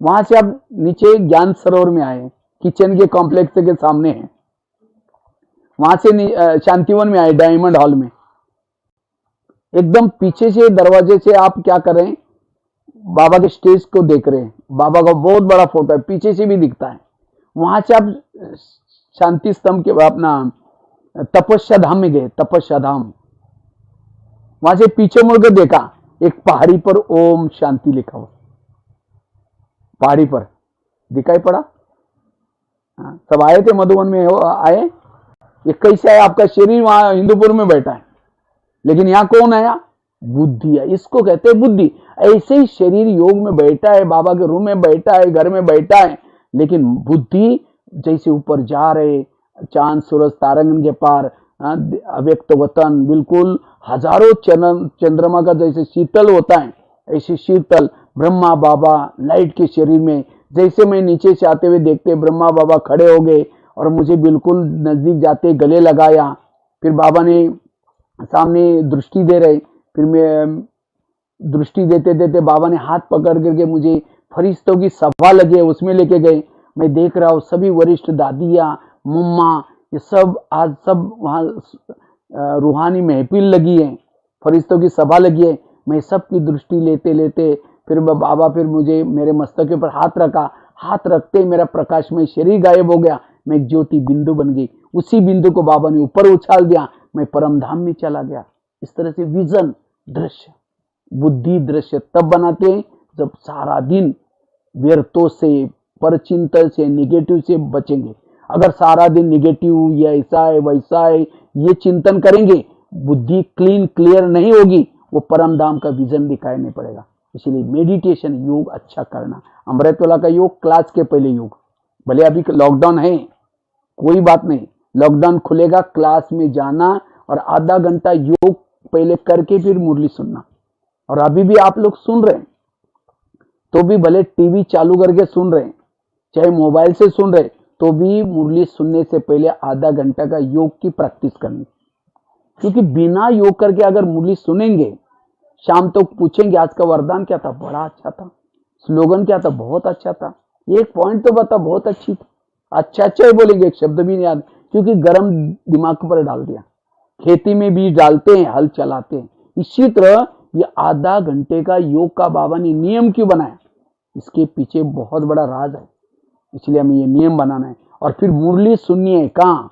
वहां से आप नीचे ज्ञान सरोवर में आए, किचन के कॉम्प्लेक्स के सामने है, वहां से शांतिवन में आए, डायमंड हॉल में। एकदम पीछे से दरवाजे से आप क्या कर रहे हैं, बाबा के स्टेज को देख रहे हैं, बाबा का बहुत बड़ा फोटो है, पीछे से भी दिखता है। वहां से आप शांति स्तंभ के अपना तपस्या धाम में गए, तपस्या धाम। वहां से पीछे मुड़कर देखा, एक पहाड़ी पर ओम शांति लिखा हुआ, पहाड़ी पर दिखाई पड़ा। सब आए थे मधुबन में, आए, ये कैसे आया, आपका शरीर वहां हिंदूपुर में बैठा है, लेकिन यहां कौन आया, बुद्धि है, इसको कहते हैं बुद्धि। ऐसे ही शरीर योग में बैठा है, बाबा के रूम में बैठा है, घर में बैठा है, लेकिन बुद्धि जैसे ऊपर जा रहे, चांद सूरज तारंगन के पार, अव्यक्त वतन, बिल्कुल हजारों चंद्रमा का जैसे शीतल होता है, ऐसे शीतल ब्रह्मा बाबा लाइट के शरीर में। जैसे मैं नीचे से आते हुए देखते, ब्रह्मा बाबा खड़े हो गए और मुझे बिल्कुल नजदीक जाते गले लगाया। फिर बाबा ने सामने दृष्टि दे रहे, फिर मैं दृष्टि देते देते बाबा ने हाथ पकड़ करके मुझे फरिश्तों की सभा लगे, उसमें लेके गए। मैं देख रहा हूँ सभी वरिष्ठ दादियाँ, मम्मा, ये सब आज सब वहाँ रूहानी महफिल लगी है, फरिश्तों की सभा लगी है। मैं सबकी दृष्टि लेते लेते फिर बाबा फिर मुझे मेरे मस्तक के ऊपर हाथ रखा, हाथ रखते मेरा प्रकाशमय शरीर गायब हो गया, मैं एक ज्योति बिंदु बन गई। उसी बिंदु को बाबा ने ऊपर उछाल दिया, मैं परम धाम में चला गया। इस तरह से विजन, दृश्य, बुद्धि दृश्य तब बनाते हैं जब सारा दिन व्यर्थों से, परचिंतन से, निगेटिव से बचेंगे। अगर सारा दिन निगेटिव, ये ऐसा है वैसा है, ये चिंतन करेंगे, बुद्धि क्लीन क्लियर नहीं होगी, वो परम धाम का विजन दिखाई नहीं पड़ेगा। इसलिए मेडिटेशन, योग अच्छा करना। अमृतवाला का योग क्लास के पहले योग, भले अभी लॉकडाउन है कोई बात नहीं, लॉकडाउन खुलेगा, क्लास में जाना और आधा घंटा योग पहले करके फिर मुरली सुनना। और अभी भी आप लोग सुन रहे हैं, तो भी भले टीवी चालू करके सुन रहे हैं, चाहे मोबाइल से सुन रहे, तो भी मुरली सुनने से पहले आधा घंटा का योग की प्रैक्टिस करनी। क्योंकि बिना योग करके अगर मुरली सुनेंगे, शाम तक पूछेंगे आज का वरदान क्या था, बड़ा अच्छा था, स्लोगन क्या था, बहुत अच्छा था, एक पॉइंट तो बता, बहुत अच्छी थी, अच्छा ही बोलेंगे, एक शब्द भी नहीं याद, क्योंकि गर्म दिमाग पर डाल दिया। खेती में बीज डालते हैं, हल चलाते हैं। इसी तरह ये आधा घंटे का योग का बाबा ने नियम क्यों बनाया, इसके पीछे बहुत बड़ा राज है, इसलिए हमें ये नियम बनाना है। और फिर मुरली सुनिए कहाँ,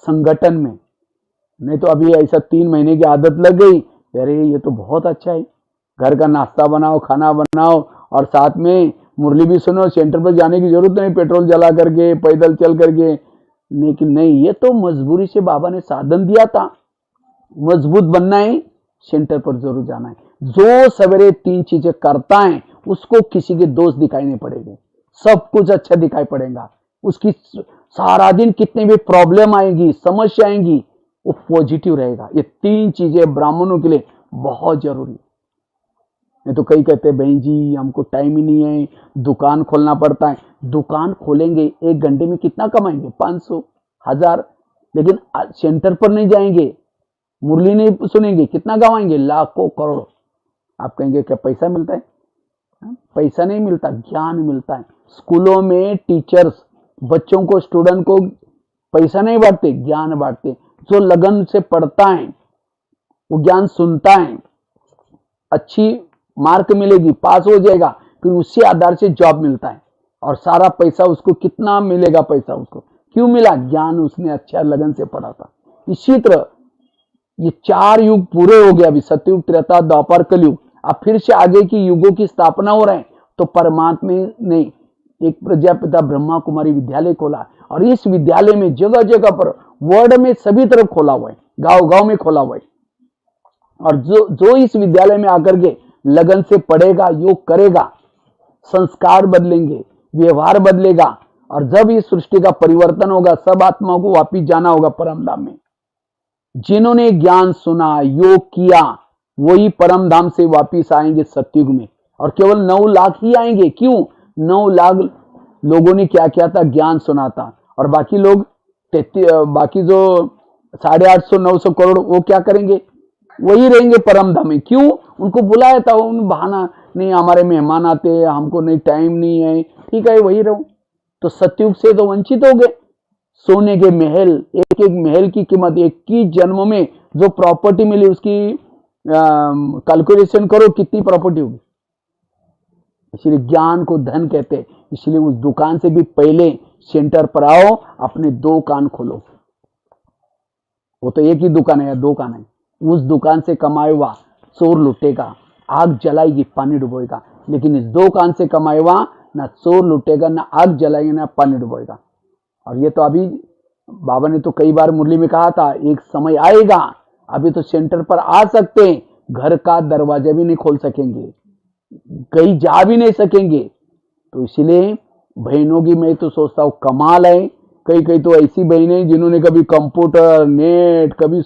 संगठन में, नहीं तो अभी ऐसा 3 महीने की आदत लग गई, अरे ये तो बहुत अच्छा है, घर का नाश्ता बनाओ, खाना बनाओ और साथ में मुरली भी सुनो, सेंटर पर जाने की जरूरत नहीं, पेट्रोल जला करके, पैदल चल करके। लेकिन नहीं, ये तो मजबूरी से बाबा ने साधन दिया था, मजबूत बनना है, सेंटर पर जरूर जाना है। जो सवेरे 3 चीजें करता है उसको किसी के दोष दिखाई नहीं पड़ेंगे, सब कुछ अच्छा दिखाई पड़ेगा। उसकी सारा दिन कितनी भी प्रॉब्लम आएगी, समस्या आएंगी, वो पॉजिटिव रहेगा। ये 3 चीजें ब्राह्मणों के लिए बहुत जरूरी है। नहीं तो कई कहते हैं बहन जी हमको टाइम ही नहीं है, दुकान खोलना पड़ता है। दुकान खोलेंगे 1 घंटे में कितना कमाएंगे, 500, 1000, लेकिन सेंटर पर नहीं जाएंगे, मुरली नहीं सुनेंगे, कितना कमाएंगे, लाखों करोड़ों। आप कहेंगे क्या पैसा मिलता है? पैसा नहीं मिलता, ज्ञान मिलता है। स्कूलों में टीचर्स बच्चों को, स्टूडेंट को पैसा नहीं बांटते, ज्ञान बांटते। जो लगन से पढ़ता है वो ज्ञान सुनता है, अच्छी मार्क मिलेगी, पास हो जाएगा, फिर उसी आधार से जॉब मिलता है और सारा पैसा उसको, कितना मिलेगा पैसा उसको, क्यों मिला, ज्ञान उसने अच्छा लगन से पढ़ा था। इसी तरह ये 4 युग पूरे हो गए, अभी सतयुग, त्रेता, द्वापर, कलयुग। अब फिर से आगे की युगों की स्थापना हो रहे हैं। तो परमात्मा ने एक प्रजापिता ब्रह्मा कुमारी विद्यालय खोला और इस विद्यालय में जगह जगह पर, वर्ल्ड में सभी तरफ खोला हुआ है, गांव गांव में खोला हुआ है। और जो इस विद्यालय में आकर के लगन से पढ़ेगा, योग करेगा, संस्कार बदलेंगे, व्यवहार बदलेगा और जब इस सृष्टि का परिवर्तन होगा, सब आत्माओं को वापिस जाना होगा परम धाम में। जिन्होंने ज्ञान सुना, योग किया, वही परम धाम से वापिस आएंगे सतयुग में। और केवल 9 लाख ही आएंगे। क्यों? 9 लाख लोगों ने क्या किया था, ज्ञान सुना था, और बाकी लोग, बाकी जो 850 900 करोड़, वो क्या करेंगे, वही रहेंगे परम धाम में। क्यों? उनको बुलाया था, उन बहाना नहीं, हमारे मेहमान आते हैं, हमको नहीं, टाइम नहीं है, ठीक है वही रहूं। तो सतयुग से तो वंचित हो गए। सोने के महल, एक एक महल की कीमत 21 जन्म में जो प्रॉपर्टी मिली, उसकी कैलकुलेशन करो कितनी प्रॉपर्टी होगी। इसलिए ज्ञान को धन कहते हैं। इसलिए उस दुकान से भी पहले सेंटर पर आओ, अपने 2 कान खोलो। वो तो एक ही दुकान है या 2 कान है, उस दुकान से कमाए हुआ चोर लुटेगा, आग जलाएगी, पानी डुबोएगा। लेकिन इस 2 कान से कमाए हुआ ना चोर लुटेगा, ना आग जलाएगा, ना पानी डुबोएगा। और ये तो अभी बाबा ने तो कई बार मुरली में कहा था, एक समय आएगा, अभी तो सेंटर पर आ सकते हैं, घर का दरवाजा भी नहीं खोल सकेंगे, कहीं जा भी नहीं सकेंगे। तो इसलिए बहनों की मैं तो सोचता हूँ कमाल है। कई कई तो ऐसी बहनें जिन्होंने कभी कंप्यूटर, नेट कभी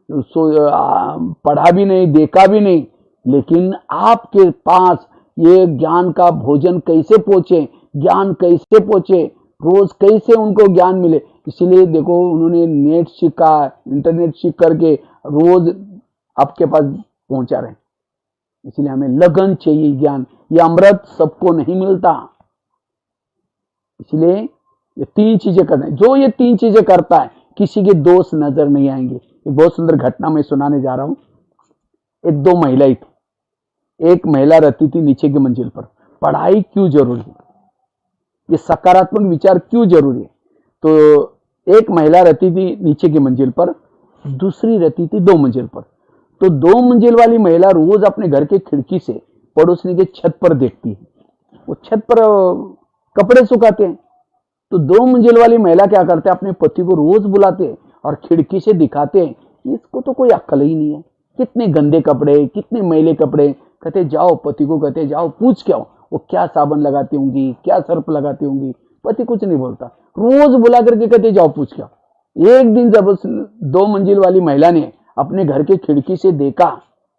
पढ़ा भी नहीं, देखा भी नहीं, लेकिन आपके पास ये ज्ञान का भोजन कैसे पहुंचे, ज्ञान कैसे पहुंचे, रोज कैसे उनको ज्ञान मिले। इसीलिए देखो उन्होंने नेट सीखा, इंटरनेट सीख करके रोज आपके पास पहुंचा रहे। इसलिए हमें लगन चाहिए, ज्ञान, ये अमृत सबको नहीं मिलता। इसलिए ये 3 चीजें करना है। जो ये 3 चीजें करता है, किसी के दोष नजर नहीं आएंगे। एक बहुत सुंदर घटना मैं सुनाने जा रहा हूं। एक 2 महिलाएं थी। एक महिला रहती थी नीचे की मंजिल पर। पढ़ाई क्यों जरूरी है, ये सकारात्मक विचार क्यों जरूरी है? तो एक महिला रहती थी नीचे की मंजिल पर, दूसरी रहती थी 2 मंजिल पर। तो 2 मंजिल वाली महिला रोज अपने घर के खिड़की से पड़ोसनी के छत पर देखती है, वो छत पर कपड़े सुखाते हैं। तो 2 मंजिल वाली महिला क्या करते हैं, अपने पति को रोज बुलाते हैं और खिड़की से दिखाते हैं, इसको तो कोई अक्ल ही नहीं है, कितने गंदे कपड़े, कितने मैले कपड़े। कहते जाओ, पति को कहते जाओ पूछ के आओ, वो क्या साबुन लगाती होंगी, क्या सर्फ लगाती होंगी। पति कुछ नहीं बोलता, रोज बुला करके कहते जाओ पूछ के आओ। एक दिन जब उस 2 मंजिल वाली महिला ने अपने घर के खिड़की से देखा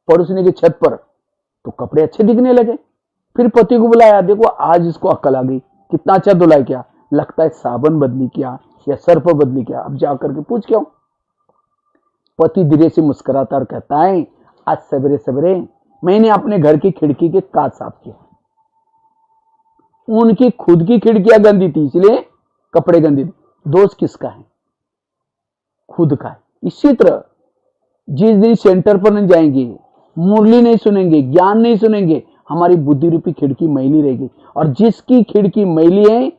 पड़ोसनी के छत पर, तो कपड़े अच्छे दिखने लगे। फिर पति को बुलाया, देखो आज इसको अक्ल आ गई, कितना अच्छा धुलाई किया, लगता है साबुन बदली किया या सर्फ बदली किया, अब जाकर के पूछ क्यों। पति धीरे से मुस्कुराता और कहता है, आज सवेरे सवेरे मैंने अपने घर की खिड़की के कांच साफ किया। उनकी खुद की खिड़कियां गंदी थी इसलिए कपड़े गंदे थे। दोष किसका है? खुद का है। इसी तरह जिस दिन सेंटर पर नहीं जाएंगे, मुरली नहीं सुनेंगे, ज्ञान नहीं सुनेंगे, हमारी बुद्धि रूपी खिड़की मैली रहेगी। और जिसकी खिड़की मैली है,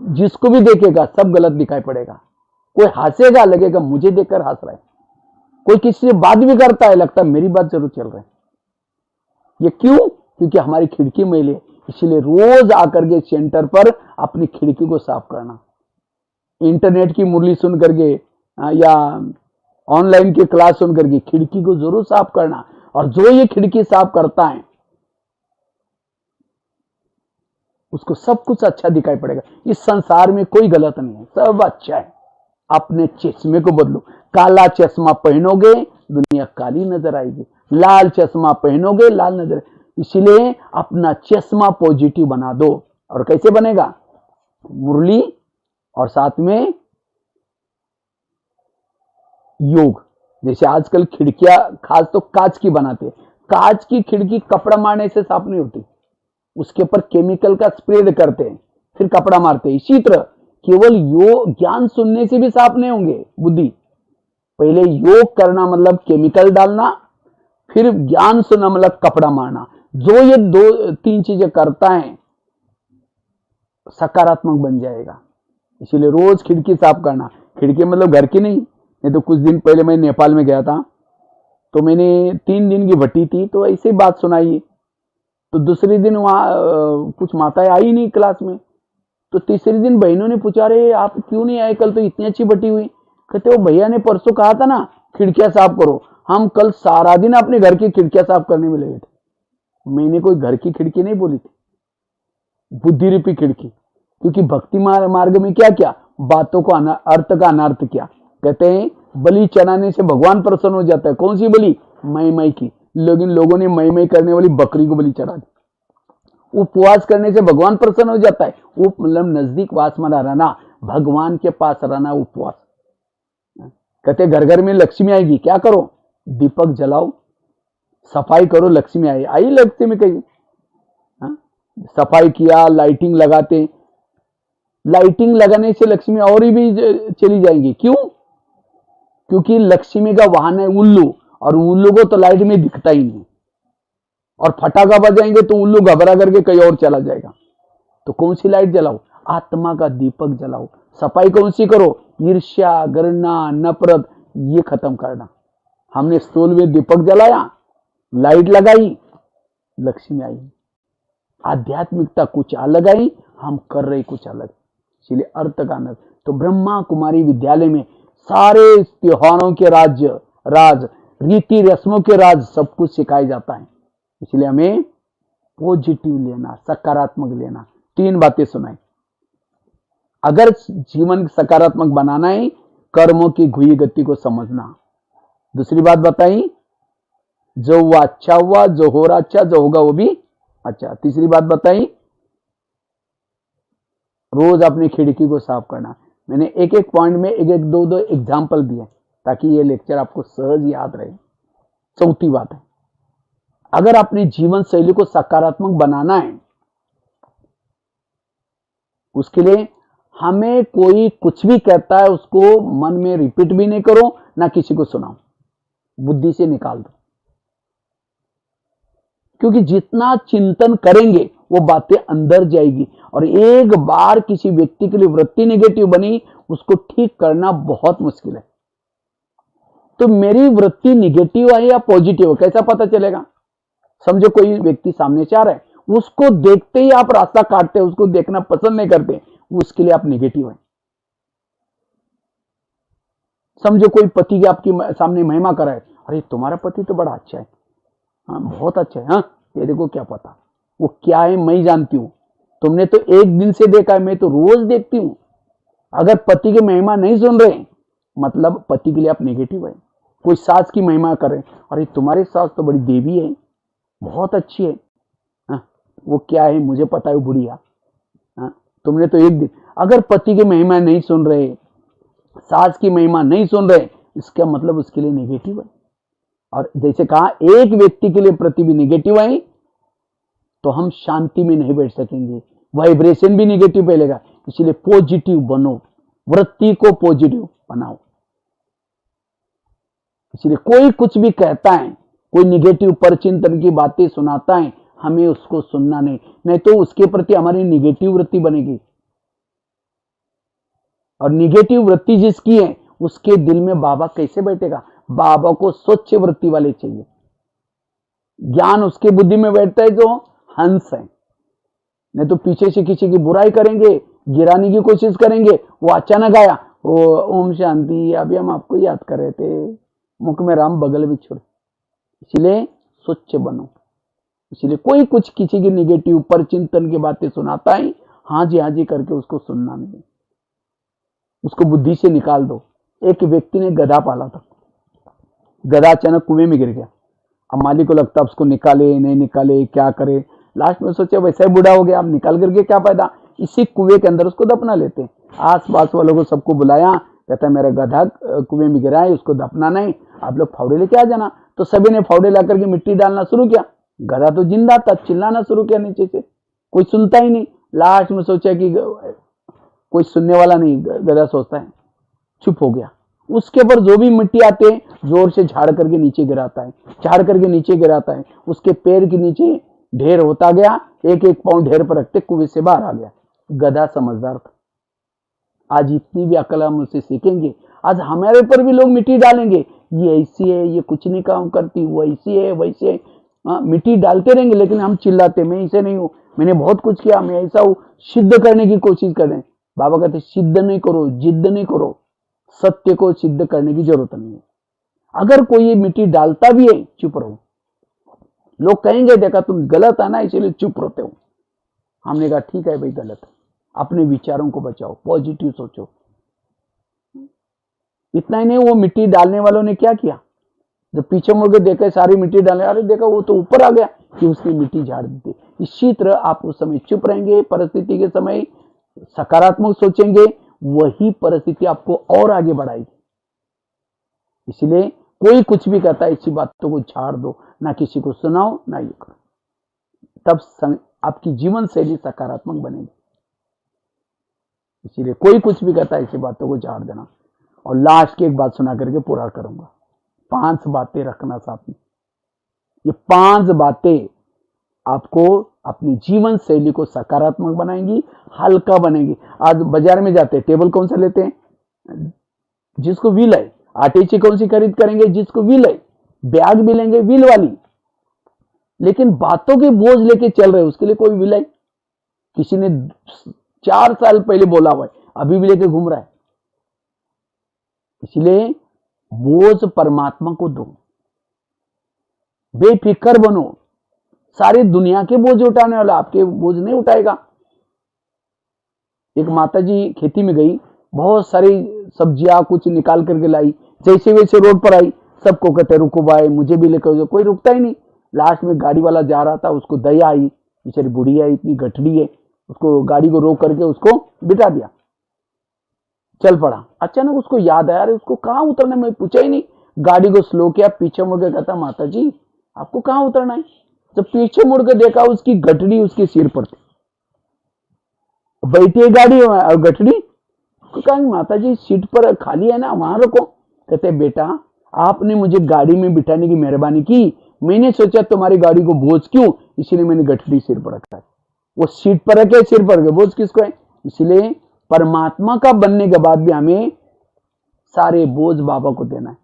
जिसको भी देखेगा सब गलत दिखाई पड़ेगा। कोई हंसेगा, लगेगा मुझे देखकर हंस रहा है। कोई किसी से बात भी करता है, लगता है मेरी बात जरूर चल रही है। ये क्यों? क्योंकि हमारी खिड़की मैली है। इसलिए रोज आकर के सेंटर पर अपनी खिड़की को साफ करना। इंटरनेट की मुरली सुन करके या ऑनलाइन की क्लास सुन करके खिड़की को जरूर साफ करना। और जो ये खिड़की साफ करता है उसको सब कुछ अच्छा दिखाई पड़ेगा। इस संसार में कोई गलत नहीं है, सब अच्छा है। अपने चश्मे को बदलो। काला चश्मा पहनोगे दुनिया काली नजर आएगी, लाल चश्मा पहनोगे लाल नजर। इसलिए अपना चश्मा पॉजिटिव बना दो। और कैसे बनेगा? मुरली और साथ में योग। जैसे आजकल खिड़कियां खास तो कांच की बनाते हैं। कांच की खिड़की कपड़ा मारने से साफ नहीं होती, उसके ऊपर केमिकल का स्प्रे करते हैं फिर कपड़ा मारते हैं। इसी तरह केवल योग ज्ञान सुनने से भी साफ नहीं होंगे बुद्धि। पहले योग करना मतलब केमिकल डालना, फिर ज्ञान सुनना मतलब कपड़ा मारना। जो ये दो तीन चीजें करता है सकारात्मक बन जाएगा। इसीलिए रोज खिड़की साफ करना। खिड़की मतलब घर की नहीं तो कुछ दिन पहले मैं नेपाल में गया था, तो मैंने 3 दिन की भट्टी थी, तो ऐसे ही बात सुनाई। तो दूसरे दिन वहां कुछ माताएं आई नहीं क्लास में, तो तीसरे दिन बहनों ने पूछा, अरे आप क्यों नहीं आए, कल तो इतनी अच्छी भट्टी हुई। कहते वो भैया ने परसों कहा था ना खिड़कियां साफ करो, हम कल सारा दिन अपने घर की खिड़कियां साफ करने में लगे थे। मैंने कोई घर की खिड़की नहीं बोली थी, बुद्धि रूपी खिड़की। क्योंकि भक्ति मार्ग में क्या क्या बातों को अर्थ का अनर्थ किया। कहते हैं बलि चढ़ाने से भगवान प्रसन्न हो जाता है। कौन सी बलि? मई की। लेकिन लोगों ने मई करने वाली बकरी को बलि चढ़ा दी। उपवास करने से भगवान प्रसन्न हो जाता है। वो मतलब नजदीक वास में रहना, भगवान के पास रहना उपवास। कहते घर घर में लक्ष्मी आएगी, क्या करो? दीपक जलाओ, सफाई करो, लक्ष्मी आई लक्ष्मी कहीं। सफाई किया, लाइटिंग लगाते, लाइटिंग लगाने से लक्ष्मी और ही भी चली जाएंगी। क्यों? क्योंकि लक्ष्मी का वाहन है उल्लू, और उल्लू को तो लाइट में दिखता ही नहीं। और फटाका बजाएंगे तो उल्लू घबरा करके कहीं और चला जाएगा। तो कौन सी लाइट जलाओ? आत्मा का दीपक जलाओ। सफाई कौन सी करो? ईर्ष्या, घृणा, नफरत, ये खत्म करना। हमने स्टोल में दीपक जलाया, लाइट लगाई, लक्ष्मी आई। आध्यात्मिकता कुछ अलग आई, हम कर रहे कुछ अलग। इसलिए अर्थ का नर। तो ब्रह्मा कुमारी विद्यालय में सारे त्योहारों के राज रीति रस्मों के राज सब कुछ सिखाया जाता है। इसलिए हमें पॉजिटिव लेना, सकारात्मक लेना। 3 बातें सुनाई। अगर जीवन सकारात्मक बनाना है, कर्मों की घुई गति को समझना। दूसरी बात बताई, जो हुआ अच्छा हुआ, जो हो रहा अच्छा, जो होगा वो भी अच्छा। तीसरी बात बताई, रोज अपनी खिड़की को साफ करना। मैंने एक एक पॉइंट में एक एक दो एग्जाम्पल दिए ताकि ये लेक्चर आपको सहज याद रहे। चौथी बात है, अगर अपनी जीवन शैली को सकारात्मक बनाना है, उसके लिए हमें कोई कुछ भी कहता है उसको मन में रिपीट भी नहीं करो, ना किसी को सुनाओ, बुद्धि से निकाल दो। क्योंकि जितना चिंतन करेंगे वो बातें अंदर जाएगी। और एक बार किसी व्यक्ति के लिए वृत्ति नेगेटिव बनी, उसको ठीक करना बहुत मुश्किल है। तो मेरी वृत्ति नेगेटिव है या पॉजिटिव है कैसा पता चलेगा? समझो कोई व्यक्ति सामने से आ रहा है, उसको देखते ही आप रास्ता काटते, उसको देखना पसंद नहीं करते, उसके लिए आप नेगेटिव है। समझो कोई पति की आपकी सामने महिमा कराए, अरे तुम्हारा पति तो बड़ा अच्छा है, हाँ बहुत अच्छा है, हाँ तेरे को क्या पता वो क्या है, मैं जानती हूं। तुमने तो एक दिन से देखा है, मैं तो रोज देखती हूं। अगर पति की महिमा नहीं सुन रहे, मतलब पति के लिए आप नेगेटिव है। कोई सास की महिमा करे, अरे तुम्हारी सास तो बड़ी देवी है, बहुत अच्छी है, हाँ वो क्या है मुझे पता है, बुढ़िया। हाँ, तुमने तो एक दिन, अगर पति की महिमा नहीं सुन रहे, सास की महिमा नहीं सुन रहे, इसका मतलब उसके लिए नेगेटिव है। और जैसे कहा, एक व्यक्ति के लिए प्रति भी नेगेटिव है तो हम शांति में नहीं बैठ सकेंगे, वाइब्रेशन भी नेगेटिव फैलेगा। इसलिए पॉजिटिव बनो, वृत्ति को पॉजिटिव बनाओ। इसलिए कोई कुछ भी कहता है, कोई निगेटिव परचिंतन की बातें सुनाता है, हमें उसको सुनना नहीं तो उसके प्रति हमारी निगेटिव वृत्ति बनेगी। और निगेटिव वृत्ति जिसकी है उसके दिल में बाबा कैसे बैठेगा? बाबा को स्वच्छ वृत्ति वाले चाहिए। ज्ञान उसके बुद्धि में बैठता है जो हंस है, नहीं तो पीछे से किसी की बुराई करेंगे, गिराने की कोशिश करेंगे। वो अचानक आया, ओ ओम शांति, अभी हम आपको याद कर रहे थे, मुख में राम बगल में छोड़। इसलिए स्वच्छ बनो। इसलिए कोई कुछ किसी की निगेटिव परचिंतन की बातें सुनाता है, हाँ जी करके उसको सुनना नहीं, उसको बुद्धि से निकाल दो। एक व्यक्ति ने गधा पाला था, गधा अचानक कुएं में गिर गया। अब मालिक को लगता उसको निकाले नहीं निकाले, क्या करे। लास्ट में सोचा वैसा ही बूढ़ा हो गया, अब निकाल करके क्या फायदा, इसी कुएं के अंदर उसको दफना लेते हैं। आस पास वालों को सबको बुलाया, कहता मेरा गधा कुएं में गिरा है, उसको दफना नहीं, आप लोग फावड़े लेके आ जाना। तो सभी ने फावड़े ला करके मिट्टी डालना शुरू किया। गधा तो जिंदा था, चिल्लाना शुरू किया नीचे से, कोई सुनता ही नहीं। लास्ट में सोचा कि कोई सुनने वाला नहीं, गधा सोचता है, चुप हो गया। उसके ऊपर जो भी मिट्टी आते हैं जोर से झाड़ करके नीचे गिराता है, झाड़ करके नीचे गिराता है। उसके पैर के नीचे ढेर होता गया, एक एक पाउंड ढेर पर रखते कुएं से बाहर आ गया। गधा समझदार था। आज इतनी भी अकल हम उससे सीखेंगे। आज हमारे ऊपर भी लोग मिट्टी डालेंगे, ये ऐसी है, ये कुछ नहीं काम करती, वो ऐसी है वैसी है। मिट्टी डालते रहेंगे, लेकिन हम चिल्लाते मैं ऐसे नहीं हूं, मैंने बहुत कुछ किया, मैं ऐसा हूं, सिद्ध करने की कोशिश करें। बाबा कहते सिद्ध नहीं करो, जिद्द नहीं करो, सत्य को सिद्ध करने की जरूरत नहीं है। अगर कोई मिट्टी डालता भी है, चुप रहो। लोग कहेंगे देखा तुम गलत है ना, इसीलिए चुप रहते हो। हमने कहा ठीक है भाई, गलत है, अपने विचारों को बचाओ, पॉजिटिव सोचो। इतना ही नहीं, वो मिट्टी डालने वालों ने क्या किया, जब पीछे मुड़ के देखा सारी मिट्टी डालने, अरे देखा वो तो ऊपर आ गया, कि उसकी मिट्टी झाड़ दी। इसी तरह आप उस समय चुप रहेंगे, परिस्थिति के समय सकारात्मक सोचेंगे, वही परिस्थिति आपको और आगे बढ़ाएगी। इसलिए कोई कुछ भी कहता है, इसी बातों को झाड़ दो, ना किसी को सुनाओ ना ये करो, तब आपकी जीवन शैली सकारात्मक बनेगी। इसीलिए कोई कुछ भी कहता है, इसी बातों को झाड़ देना। और लास्ट की एक बात सुना करके पूरा करूंगा। 5 बातें रखना साथ में। ये 5 बातें आपको अपनी जीवन शैली को सकारात्मक बनाएंगी, हल्का बनेगी। आज बाजार में जाते हैं, टेबल कौन सा लेते हैं, जिसको व्हील है। आटे की कौन सी खरीद करेंगे, जिसको व्हील है। बैग भी लेंगे व्हील वाली, लेकिन बातों के बोझ लेके चल रहे, उसके लिए कोई व्हील है। किसी ने 4 साल पहले बोला हुआ है, अभी भी लेके घूम रहा है। इसलिए बोझ परमात्मा को दो, बेफिक्र बनो। सारी दुनिया के बोझ उठाने वाला आपके बोझ नहीं उठाएगा। एक माताजी खेती में गई, बहुत सारी सब्जियां कुछ निकाल करके लाई, जैसे वैसे रोड पर आई, सबको कहते रुको भाई मुझे भी लेकर जाओ, कोई रुकता ही नहीं। लास्ट में गाड़ी वाला जा रहा था, उसको दया आई, बेचारी बुढ़ी है, इतनी गठड़ी है, उसको गाड़ी को रोक करके उसको बिठा दिया, चल पड़ा। अचानक उसको याद आया, उसको कहाँ उतरना, मैं पूछा ही नहीं। गाड़ी को स्लो किया, पीछे मुड़ के कहता माता जी आपको कहाँ उतरना है। जब पीछे मुड़ के देखा, उसकी गठड़ी उसके सिर पर थी, बैठी है गाड़ी और गठड़ी। कहा माता जी सीट पर खाली है ना, वहां रखो। कहते बेटा आपने मुझे गाड़ी में बिठाने की मेहरबानी की, मैंने सोचा तुम्हारी गाड़ी को बोझ क्यों, इसीलिए मैंने गठड़ी सिर पर रखा है। वो सीट पर रखे, सिर पर रखे, बोझ किसको है। इसलिए परमात्मा का बनने के बाद भी हमें सारे बोझ बाबा को देना है।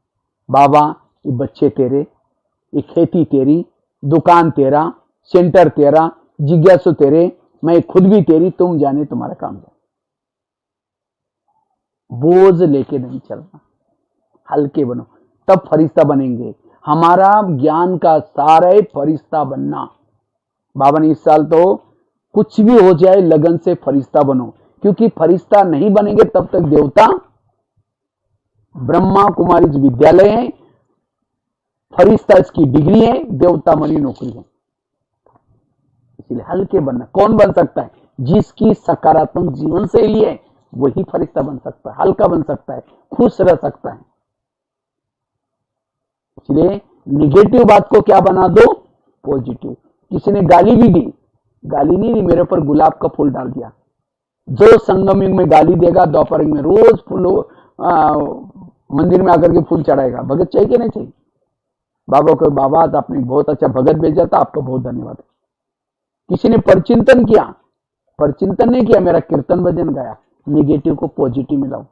बाबा ये बच्चे तेरे, ये खेती तेरी, दुकान तेरा, सेंटर तेरा, जिज्ञासु तेरे, मैं खुद भी तेरी, तुम जाने तुम्हारा काम जाने। बोझ लेके नहीं चलना, हल्के बनो, तब फरिश्ता बनेंगे। हमारा ज्ञान का सारा है फरिश्ता बनना। बाबा ने इस साल तो कुछ भी हो जाए लगन से फरिश्ता बनो, क्योंकि फरिश्ता नहीं बनेंगे तब तक देवता। ब्रह्मा कुमारी विद्यालय है, फरिश्ता इसकी डिग्री है, देवता मनी नौकरी है। इसलिए हल्के बनना। कौन बन सकता है? जिसकी सकारात्मक जीवन शैली है वही फरिश्ता बन सकता है, हल्का बन सकता है, खुश रह सकता है। इसलिए निगेटिव बात को क्या बना दो? पॉजिटिव। किसी ने गाली भी दी, गाली नहीं दी, मेरे ऊपर गुलाब का फूल डाल दिया। जो संगम युग में गाली देगा, द्वापर युग में रोज फूलों मंदिर में आकर के फूल चढ़ाएगा। भगत चाहिए कि नहीं चाहिए? बाबा को, बाबा आज आपने बहुत अच्छा भगत भेजा था, आपका बहुत धन्यवाद। किसी ने परचिंतन किया, परचिंतन नहीं किया, मेरा कीर्तन भजन गाया। निगेटिव को पॉजिटिव मिलाओ।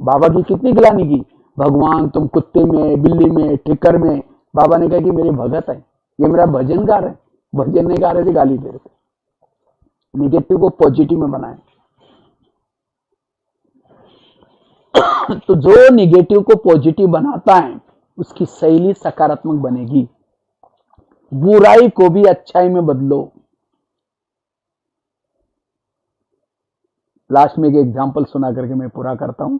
बाबा की कितनी गिलानी की, भगवान तुम कुत्ते में, बिल्ली में, ठिकर में। बाबा ने कहा कि मेरे भगत है, ये मेरा भजन गा रहे, भजन नहीं गा रहे थे, गाली दे रहे थे। निगेटिव को पॉजिटिव में बनाए। तो जो निगेटिव को पॉजिटिव बनाता है उसकी शैली सकारात्मक बनेगी। बुराई को भी अच्छाई में बदलो। लास्ट में एक एग्जांपल सुना करके मैं पूरा करता हूं।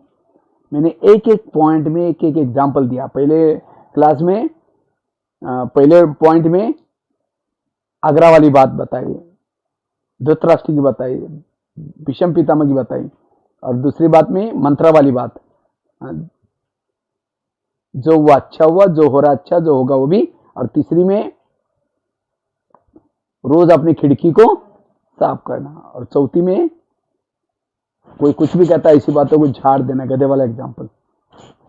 मैंने एक एक पॉइंट में एक एक एग्जांपल दिया। पहले क्लास में पहले पॉइंट में आगरा वाली बात बताई, धृतराष्ट्र की बताई, भीष्म पितामह की बताई, और दूसरी बात में मंत्रा वाली बात, जो हुआ अच्छा हुआ, जो हो रहा अच्छा, जो होगा वो भी। और तीसरी में रोज अपनी खिड़की को साफ करना। और चौथी में कोई कुछ भी कहता है ऐसी बातों को झाड़ देना, गधे वाला एग्जाम्पल।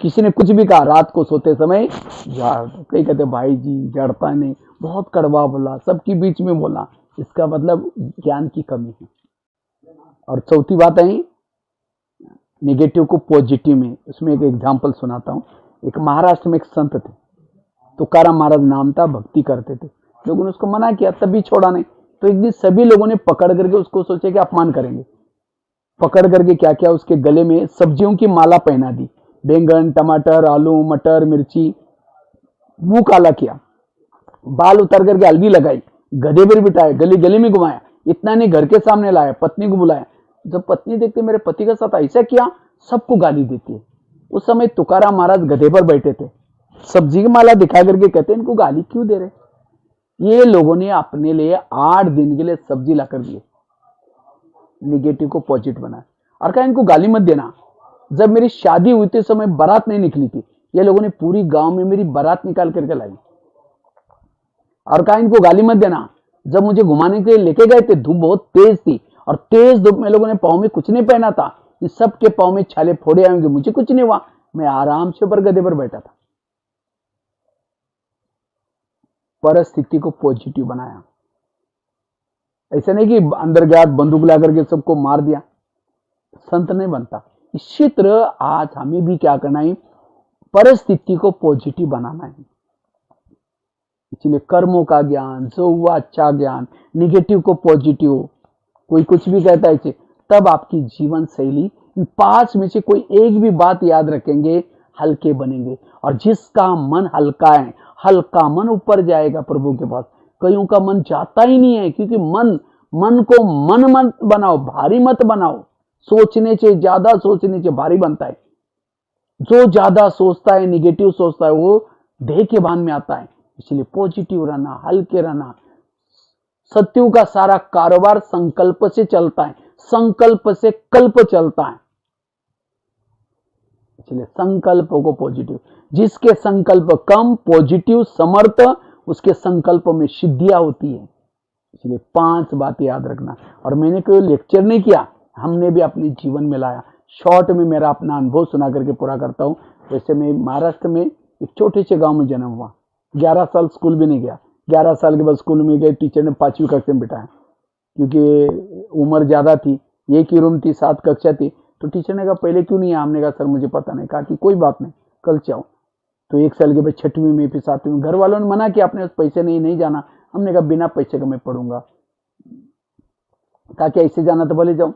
किसी ने कुछ भी कहा रात को सोते समय झाड़ दो। कई कहते भाई जी झाड़ता नहीं, बहुत कड़वा बोला, सबके बीच में बोला, इसका मतलब ज्ञान की कमी है। और चौथी बात है निगेटिव को पॉजिटिव में। उसमें एक एग्जाम्पल सुनाता हूँ। एक महाराष्ट्र में एक संत थे, तुकाराम महाराज नाम था, भक्ति करते थे। लोगों ने उसको मना किया, तब भी छोड़ा नहीं। तो एक दिन सभी लोगों ने पकड़ करके उसको सोचे कि अपमान करेंगे। पकड़ करके क्या किया, उसके गले में सब्जियों की माला पहना दी। बैंगन, टमाटर, आलू, मटर, मिर्ची, मुंह काला किया, बाल उतर करके हल्दी लगाई, गधे पर बिठाए, गली गली में घुमाया। इतना नहीं, घर के सामने लाया, पत्नी को बुलाया। जब पत्नी देखती मेरे पति के साथ ऐसा किया, सबको गाली देती है। उस समय तुकाराम महाराज गधे पर बैठे थे, सब्जी की माला दिखा करके कहते इनको गाली क्यों दे रहे? ये लोगों ने अपने लिए 8 दिन के लिए सब्जी ला कर दिए। निगेटिव को पॉजिटिव बनाया और कहा इनको गाली मत देना। जब मेरी शादी हुई थी समय बारात नहीं निकली थी, ये लोगों ने पूरी गांव में मेरी बारात निकाल करके लाई। और कहा इनको गाली मत देना। जब मुझे घुमाने के लिए लेके गए थे, धूप बहुत तेज थी और तेज धूप में लोगों ने पाँव में कुछ नहीं पहना था, इन सबके पाँव में छाले फोड़े आएंगे, मुझे कुछ नहीं हुआ, मैं आराम से ऊपर गधे पर बैठा था। परिस्थिति को पॉजिटिव बनाया। ऐसा नहीं कि अंदर गया बंदूक ला करके सबको मार दिया, संत नहीं बनता। इसी तरह आज हमें भी क्या करना है, परिस्थिति को पॉजिटिव बनाना है। इसलिए कर्मों का ज्ञान, जो हुआ अच्छा ज्ञान, निगेटिव को पॉजिटिव। कोई कुछ भी कहता है तब आपकी जीवन शैली, इन 5 में से कोई एक भी बात याद रखेंगे, हल्के बनेंगे। और जिसका मन हल्का है, हल्का मन ऊपर जाएगा प्रभु के पास। कईयों का मन जाता ही नहीं है, क्योंकि मन को मन मत बनाओ, भारी मत बनाओ। सोचने से ज्यादा सोचने से भारी बनता है। जो ज्यादा सोचता है, निगेटिव सोचता है, वो देह के भान में आता है। इसलिए पॉजिटिव रहना, हल्के रहना। सत्यों का सारा कारोबार संकल्प से चलता है, संकल्प से कल्प चलता है। इसलिए संकल्प को पॉजिटिव। जिसके संकल्प कम, पॉजिटिव, समर्थ, उसके संकल्प में सिद्धियां होती है। इसलिए 5 बातें याद रखना। और मैंने कोई लेक्चर नहीं किया, हमने भी अपने जीवन में लाया। शॉर्ट में मेरा अपना अनुभव सुना करके पूरा करता हूं। वैसे मैं महाराष्ट्र में एक छोटे से गांव में जन्म हुआ। 11 साल स्कूल भी नहीं गया। 11 साल के बाद स्कूल में गए, टीचर ने 5वीं कक्षा में बिठाया, क्योंकि उम्र ज्यादा थी, एक ही रूम थी, 7 कक्षा थी। तो टीचर ने कहा पहले क्यों नहीं आया? हमने कहा सर मुझे पता नहीं। कहा कि कोई बात नहीं, कल चाहो। तो 1 साल के बाद 6वीं में, फिर 7वीं में। घर वालों ने मना किया, आपने पैसे नहीं जाना। हमने कहा बिना पैसे का मैं पढ़ूंगा। कहा कि ऐसे जाना तो भले जाओ।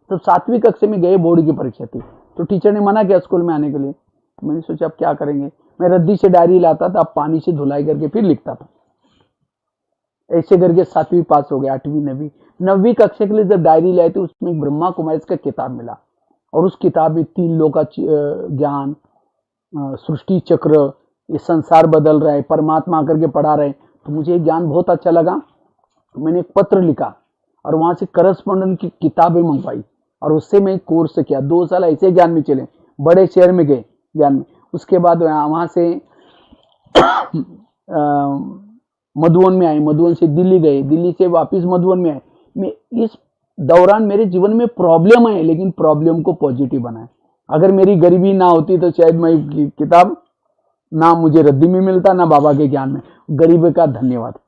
तो 7वीं कक्षा में गए, बोर्ड की परीक्षा थी, तो टीचर ने मना किया स्कूल में आने के लिए। तो मैंने सोचा अब क्या करेंगे। मैं रद्दी से डायरी लाता था, पानी से धुलाई करके फिर लिखता था। ऐसे करके 7वीं पास हो गया। 8वीं, 9वीं कक्षा के लिए जब डायरी लाई थी, उसमें ब्रह्मा कुमारी का किताब मिला। और उस किताब में 3 लोक का ज्ञान, सृष्टि चक्र, ये संसार बदल रहा है, परमात्मा आकर के पढ़ा रहे। तो मुझे ज्ञान बहुत अच्छा लगा। मैंने एक पत्र लिखा और वहां से करस्पॉन्डेंट की किताबें मंगवाई और उससे मैं कोर्स किया। 2 साल ऐसे ज्ञान में चले, बड़े शहर में गए ज्ञान में। उसके बाद वहां से मधुबन में आए, मधुबन से दिल्ली गए, दिल्ली से वापस मधुबन में आए। मैं इस दौरान मेरे जीवन में प्रॉब्लम आए, लेकिन प्रॉब्लम को पॉजिटिव बनाए। अगर मेरी गरीबी ना होती तो शायद मैं किताब ना मुझे रद्दी में मिलता, ना बाबा के ज्ञान में। गरीब का धन्यवाद।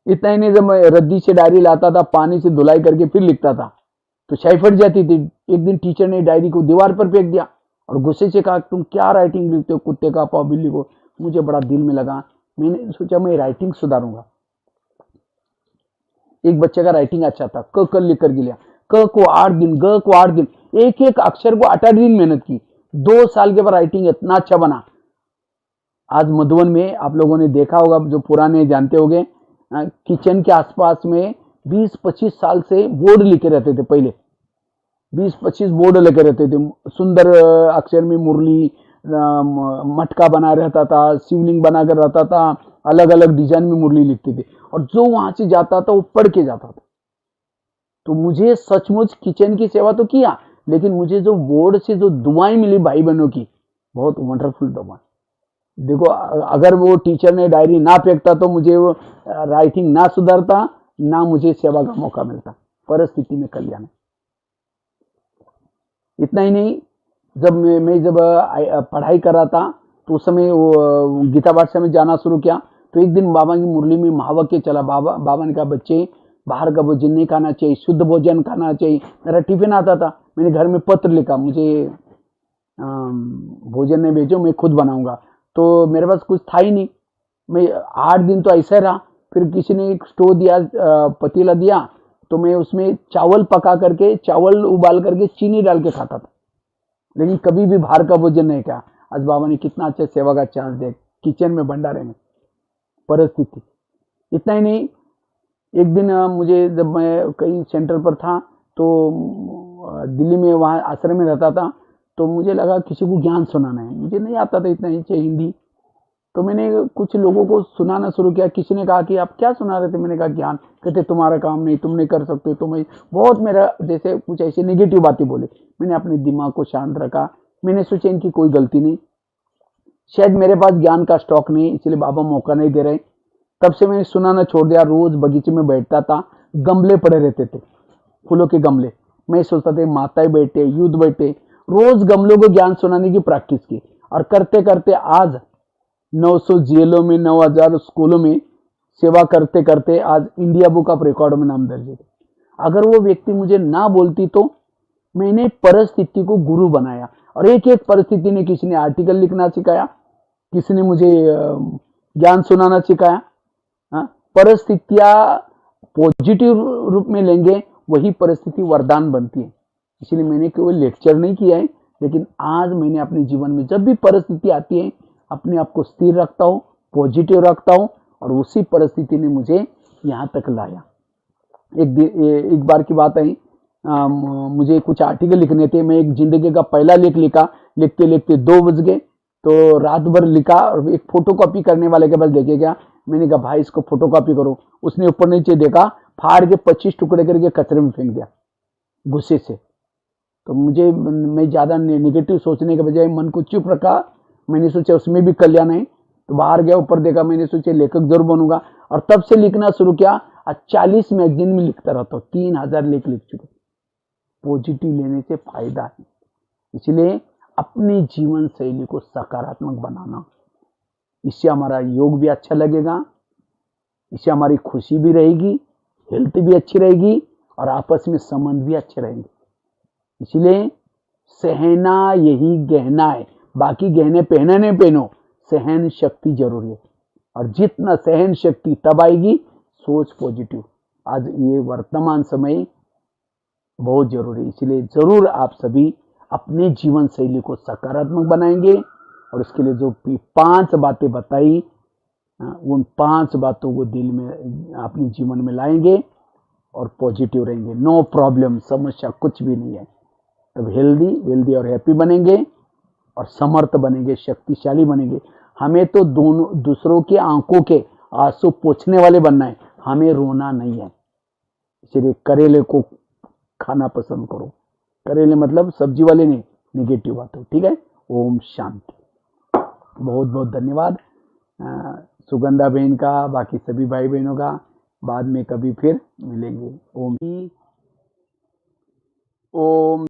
इतना ही नहीं, जब मैं रद्दी से डायरी लाता था, पानी से धुलाई करके फिर लिखता था तो शाही फट जाती थी। एक दिन टीचर ने डायरी को दीवार पर फेंक दिया और गुस्से से कहा, तुम क्या राइटिंग लिखते हो, कुत्ते का पाव बिल्ली को। मुझे बड़ा दिल में लगा। मैंने सोचा मैं राइटिंग सुधारूंगा। एक बच्चे का राइटिंग अच्छा था, क लिख कर गिला, क को 8 दिन, ग को 8 दिन, एक एक अक्षर को 8 दिन मेहनत की। 2 साल के बाद राइटिंग इतना अच्छा बना। आज मधुबन में आप लोगों ने देखा होगा, जो पुराने जानते होंगे, किचन के आसपास में 20-25 साल से बोर्ड लिखे रहते थे। पहले 20-25 बोर्ड लिखे रहते थे, सुंदर अक्षर में मुरली, मटका बना रहता था, शिवलिंग बना कर रहता था, अलग अलग डिजाइन में मुरली लिखते थे और जो वहां से जाता था वो पढ़ के जाता था। तो मुझे सचमुच किचन की सेवा तो किया, लेकिन मुझे जो बोर्ड से जो दुआएं मिली भाई बहनों की, बहुत वंडरफुल दुआएं। देखो, अगर वो टीचर ने डायरी ना फेंकता तो मुझे वो राइटिंग ना सुधारता, ना मुझे सेवा का मौका मिलता। परिस्थिति में कल्याण। इतना ही नहीं, जब मैं जब पढ़ाई कर रहा था तो उस समय वो गीता पाठशाला में जाना शुरू किया। तो एक दिन बाबा की मुरली में महावाक्य चला। बाबा ने कहा, बच्चे बाहर का भोजन नहीं खाना चाहिए, शुद्ध भोजन खाना चाहिए। मेरा टिफिन आता था, मैंने घर में पत्र लिखा, मुझे भोजन नहीं भेजो, मैं खुद बनाऊंगा। तो मेरे पास कुछ था ही नहीं। मैं 8 दिन तो ऐसे रहा। फिर किसी ने एक स्टोव दिया, पतीला दिया, तो मैं उसमें चावल पका करके, चावल उबाल करके चीनी डाल के खाता था, लेकिन कभी भी बाहर का भोजन नहीं खाया। आज बाबा ने कितना अच्छा सेवा का चांस दिया, किचन में, भंडारे में। परिस्थिति। इतना ही नहीं, एक दिन मुझे, जब मैं कहीं सेंटर पर था तो दिल्ली में, वहाँ आश्रम में रहता था, तो मुझे लगा किसी को ज्ञान सुनाना है। मुझे नहीं आता था इतना ही हिंदी, तो मैंने कुछ लोगों को सुनाना शुरू किया। किसी ने कहा कि आप क्या सुना रहे थे? मैंने कहा ज्ञान। कहते तुम्हारा काम नहीं, तुम नहीं कर सकते, तुम्हें बहुत, मेरा जैसे कुछ ऐसी नेगेटिव बातें बोले। मैंने अपने दिमाग को शांत रखा। मैंने सोचा इनकी कोई गलती नहीं, शायद मेरे पास ज्ञान का स्टॉक नहीं, इसलिए बाबा मौका नहीं दे रहे। तब से मैंने सुनाना छोड़ दिया। रोज बगीचे में बैठता था, गमले पड़े रहते थे, फूलों के गमले। मैं सोचता था माताएं बैठे, युद्ध बैठे, रोज गमलों को ज्ञान सुनाने की प्रैक्टिस की। और करते करते आज 900 जेलों में, 9000 स्कूलों में सेवा करते करते आज इंडिया बुक ऑफ रिकॉर्ड में नाम दर्ज है। अगर वो व्यक्ति मुझे ना बोलती तो मैंने परिस्थिति को गुरु बनाया, और एक एक परिस्थिति ने, किसी ने आर्टिकल लिखना सिखाया, किसी ने मुझे ज्ञान सुनाना सिखाया। परिस्थितियां पॉजिटिव रूप में लेंगे, वही परिस्थिति वरदान बनती है। इसलिए मैंने केवल लेक्चर नहीं किया है, लेकिन आज मैंने अपने जीवन में जब भी परिस्थिति आती है, अपने आप को स्थिर रखता हूँ, पॉजिटिव रखता हूँ, और उसी परिस्थिति ने मुझे यहाँ तक लाया। एक बार की बात है, मुझे कुछ आर्टिकल लिखने थे। मैं एक जिंदगी का पहला लेख लिखा, लिखते लिखते 2 बज गए, तो रात भर लिखा और एक फोटोकॉपी करने वाले के पास लेके गया। मैंने कहा भाई इसको फोटोकॉपी करो। उसने ऊपर नीचे देखा, फाड़ के 25 टुकड़े करके कचरे में फेंक दिया गुस्से से। तो मैं ज्यादा नेगेटिव सोचने के बजाय मन को चुप रखा। मैंने सोचा उसमें भी कल्याण है, तो बाहर गया, ऊपर देखा, मैंने सोचा लेखक जरूर बनूंगा, और तब से लिखना शुरू किया। 40 मैगजीन में लिखता रहता हूँ, 3000 लेख लिख चुके। पॉजिटिव लेने से फायदा है, इसलिए अपनी जीवन शैली को सकारात्मक बनाना, इससे हमारा योग भी अच्छा लगेगा, इससे हमारी खुशी भी रहेगी, हेल्थ भी अच्छी रहेगी, और आपस में संबंध भी अच्छे रहेंगे। इसलिए सहना यही गहना है, बाकी गहने पहने नहीं पहनो, सहन शक्ति जरूरी है। और जितना सहन शक्ति तब आएगी, सोच पॉजिटिव। आज ये वर्तमान समय बहुत जरूरी है, इसलिए जरूर आप सभी अपने जीवन शैली को सकारात्मक बनाएंगे, और इसके लिए जो 5 बातें बताई, उन 5 बातों को दिल में, अपने जीवन में लाएंगे और पॉजिटिव रहेंगे। नो प्रॉब्लम, समस्या कुछ भी नहीं है। तब हेल्दी और हैप्पी बनेंगे, और समर्थ बनेंगे, शक्तिशाली बनेंगे। हमें तो दूसरों के आंखों के आंसू पोंछने वाले बनना है, हमें रोना नहीं है, इसलिए करेले को खाना पसंद करो। करेले मतलब सब्जी वाले नहीं, निगेटिव बातों, ठीक है। ओम शांति। बहुत बहुत धन्यवाद सुगंधा बहन का, बाकी सभी भाई बहनों का। बाद में कभी फिर मिलेंगे। ओम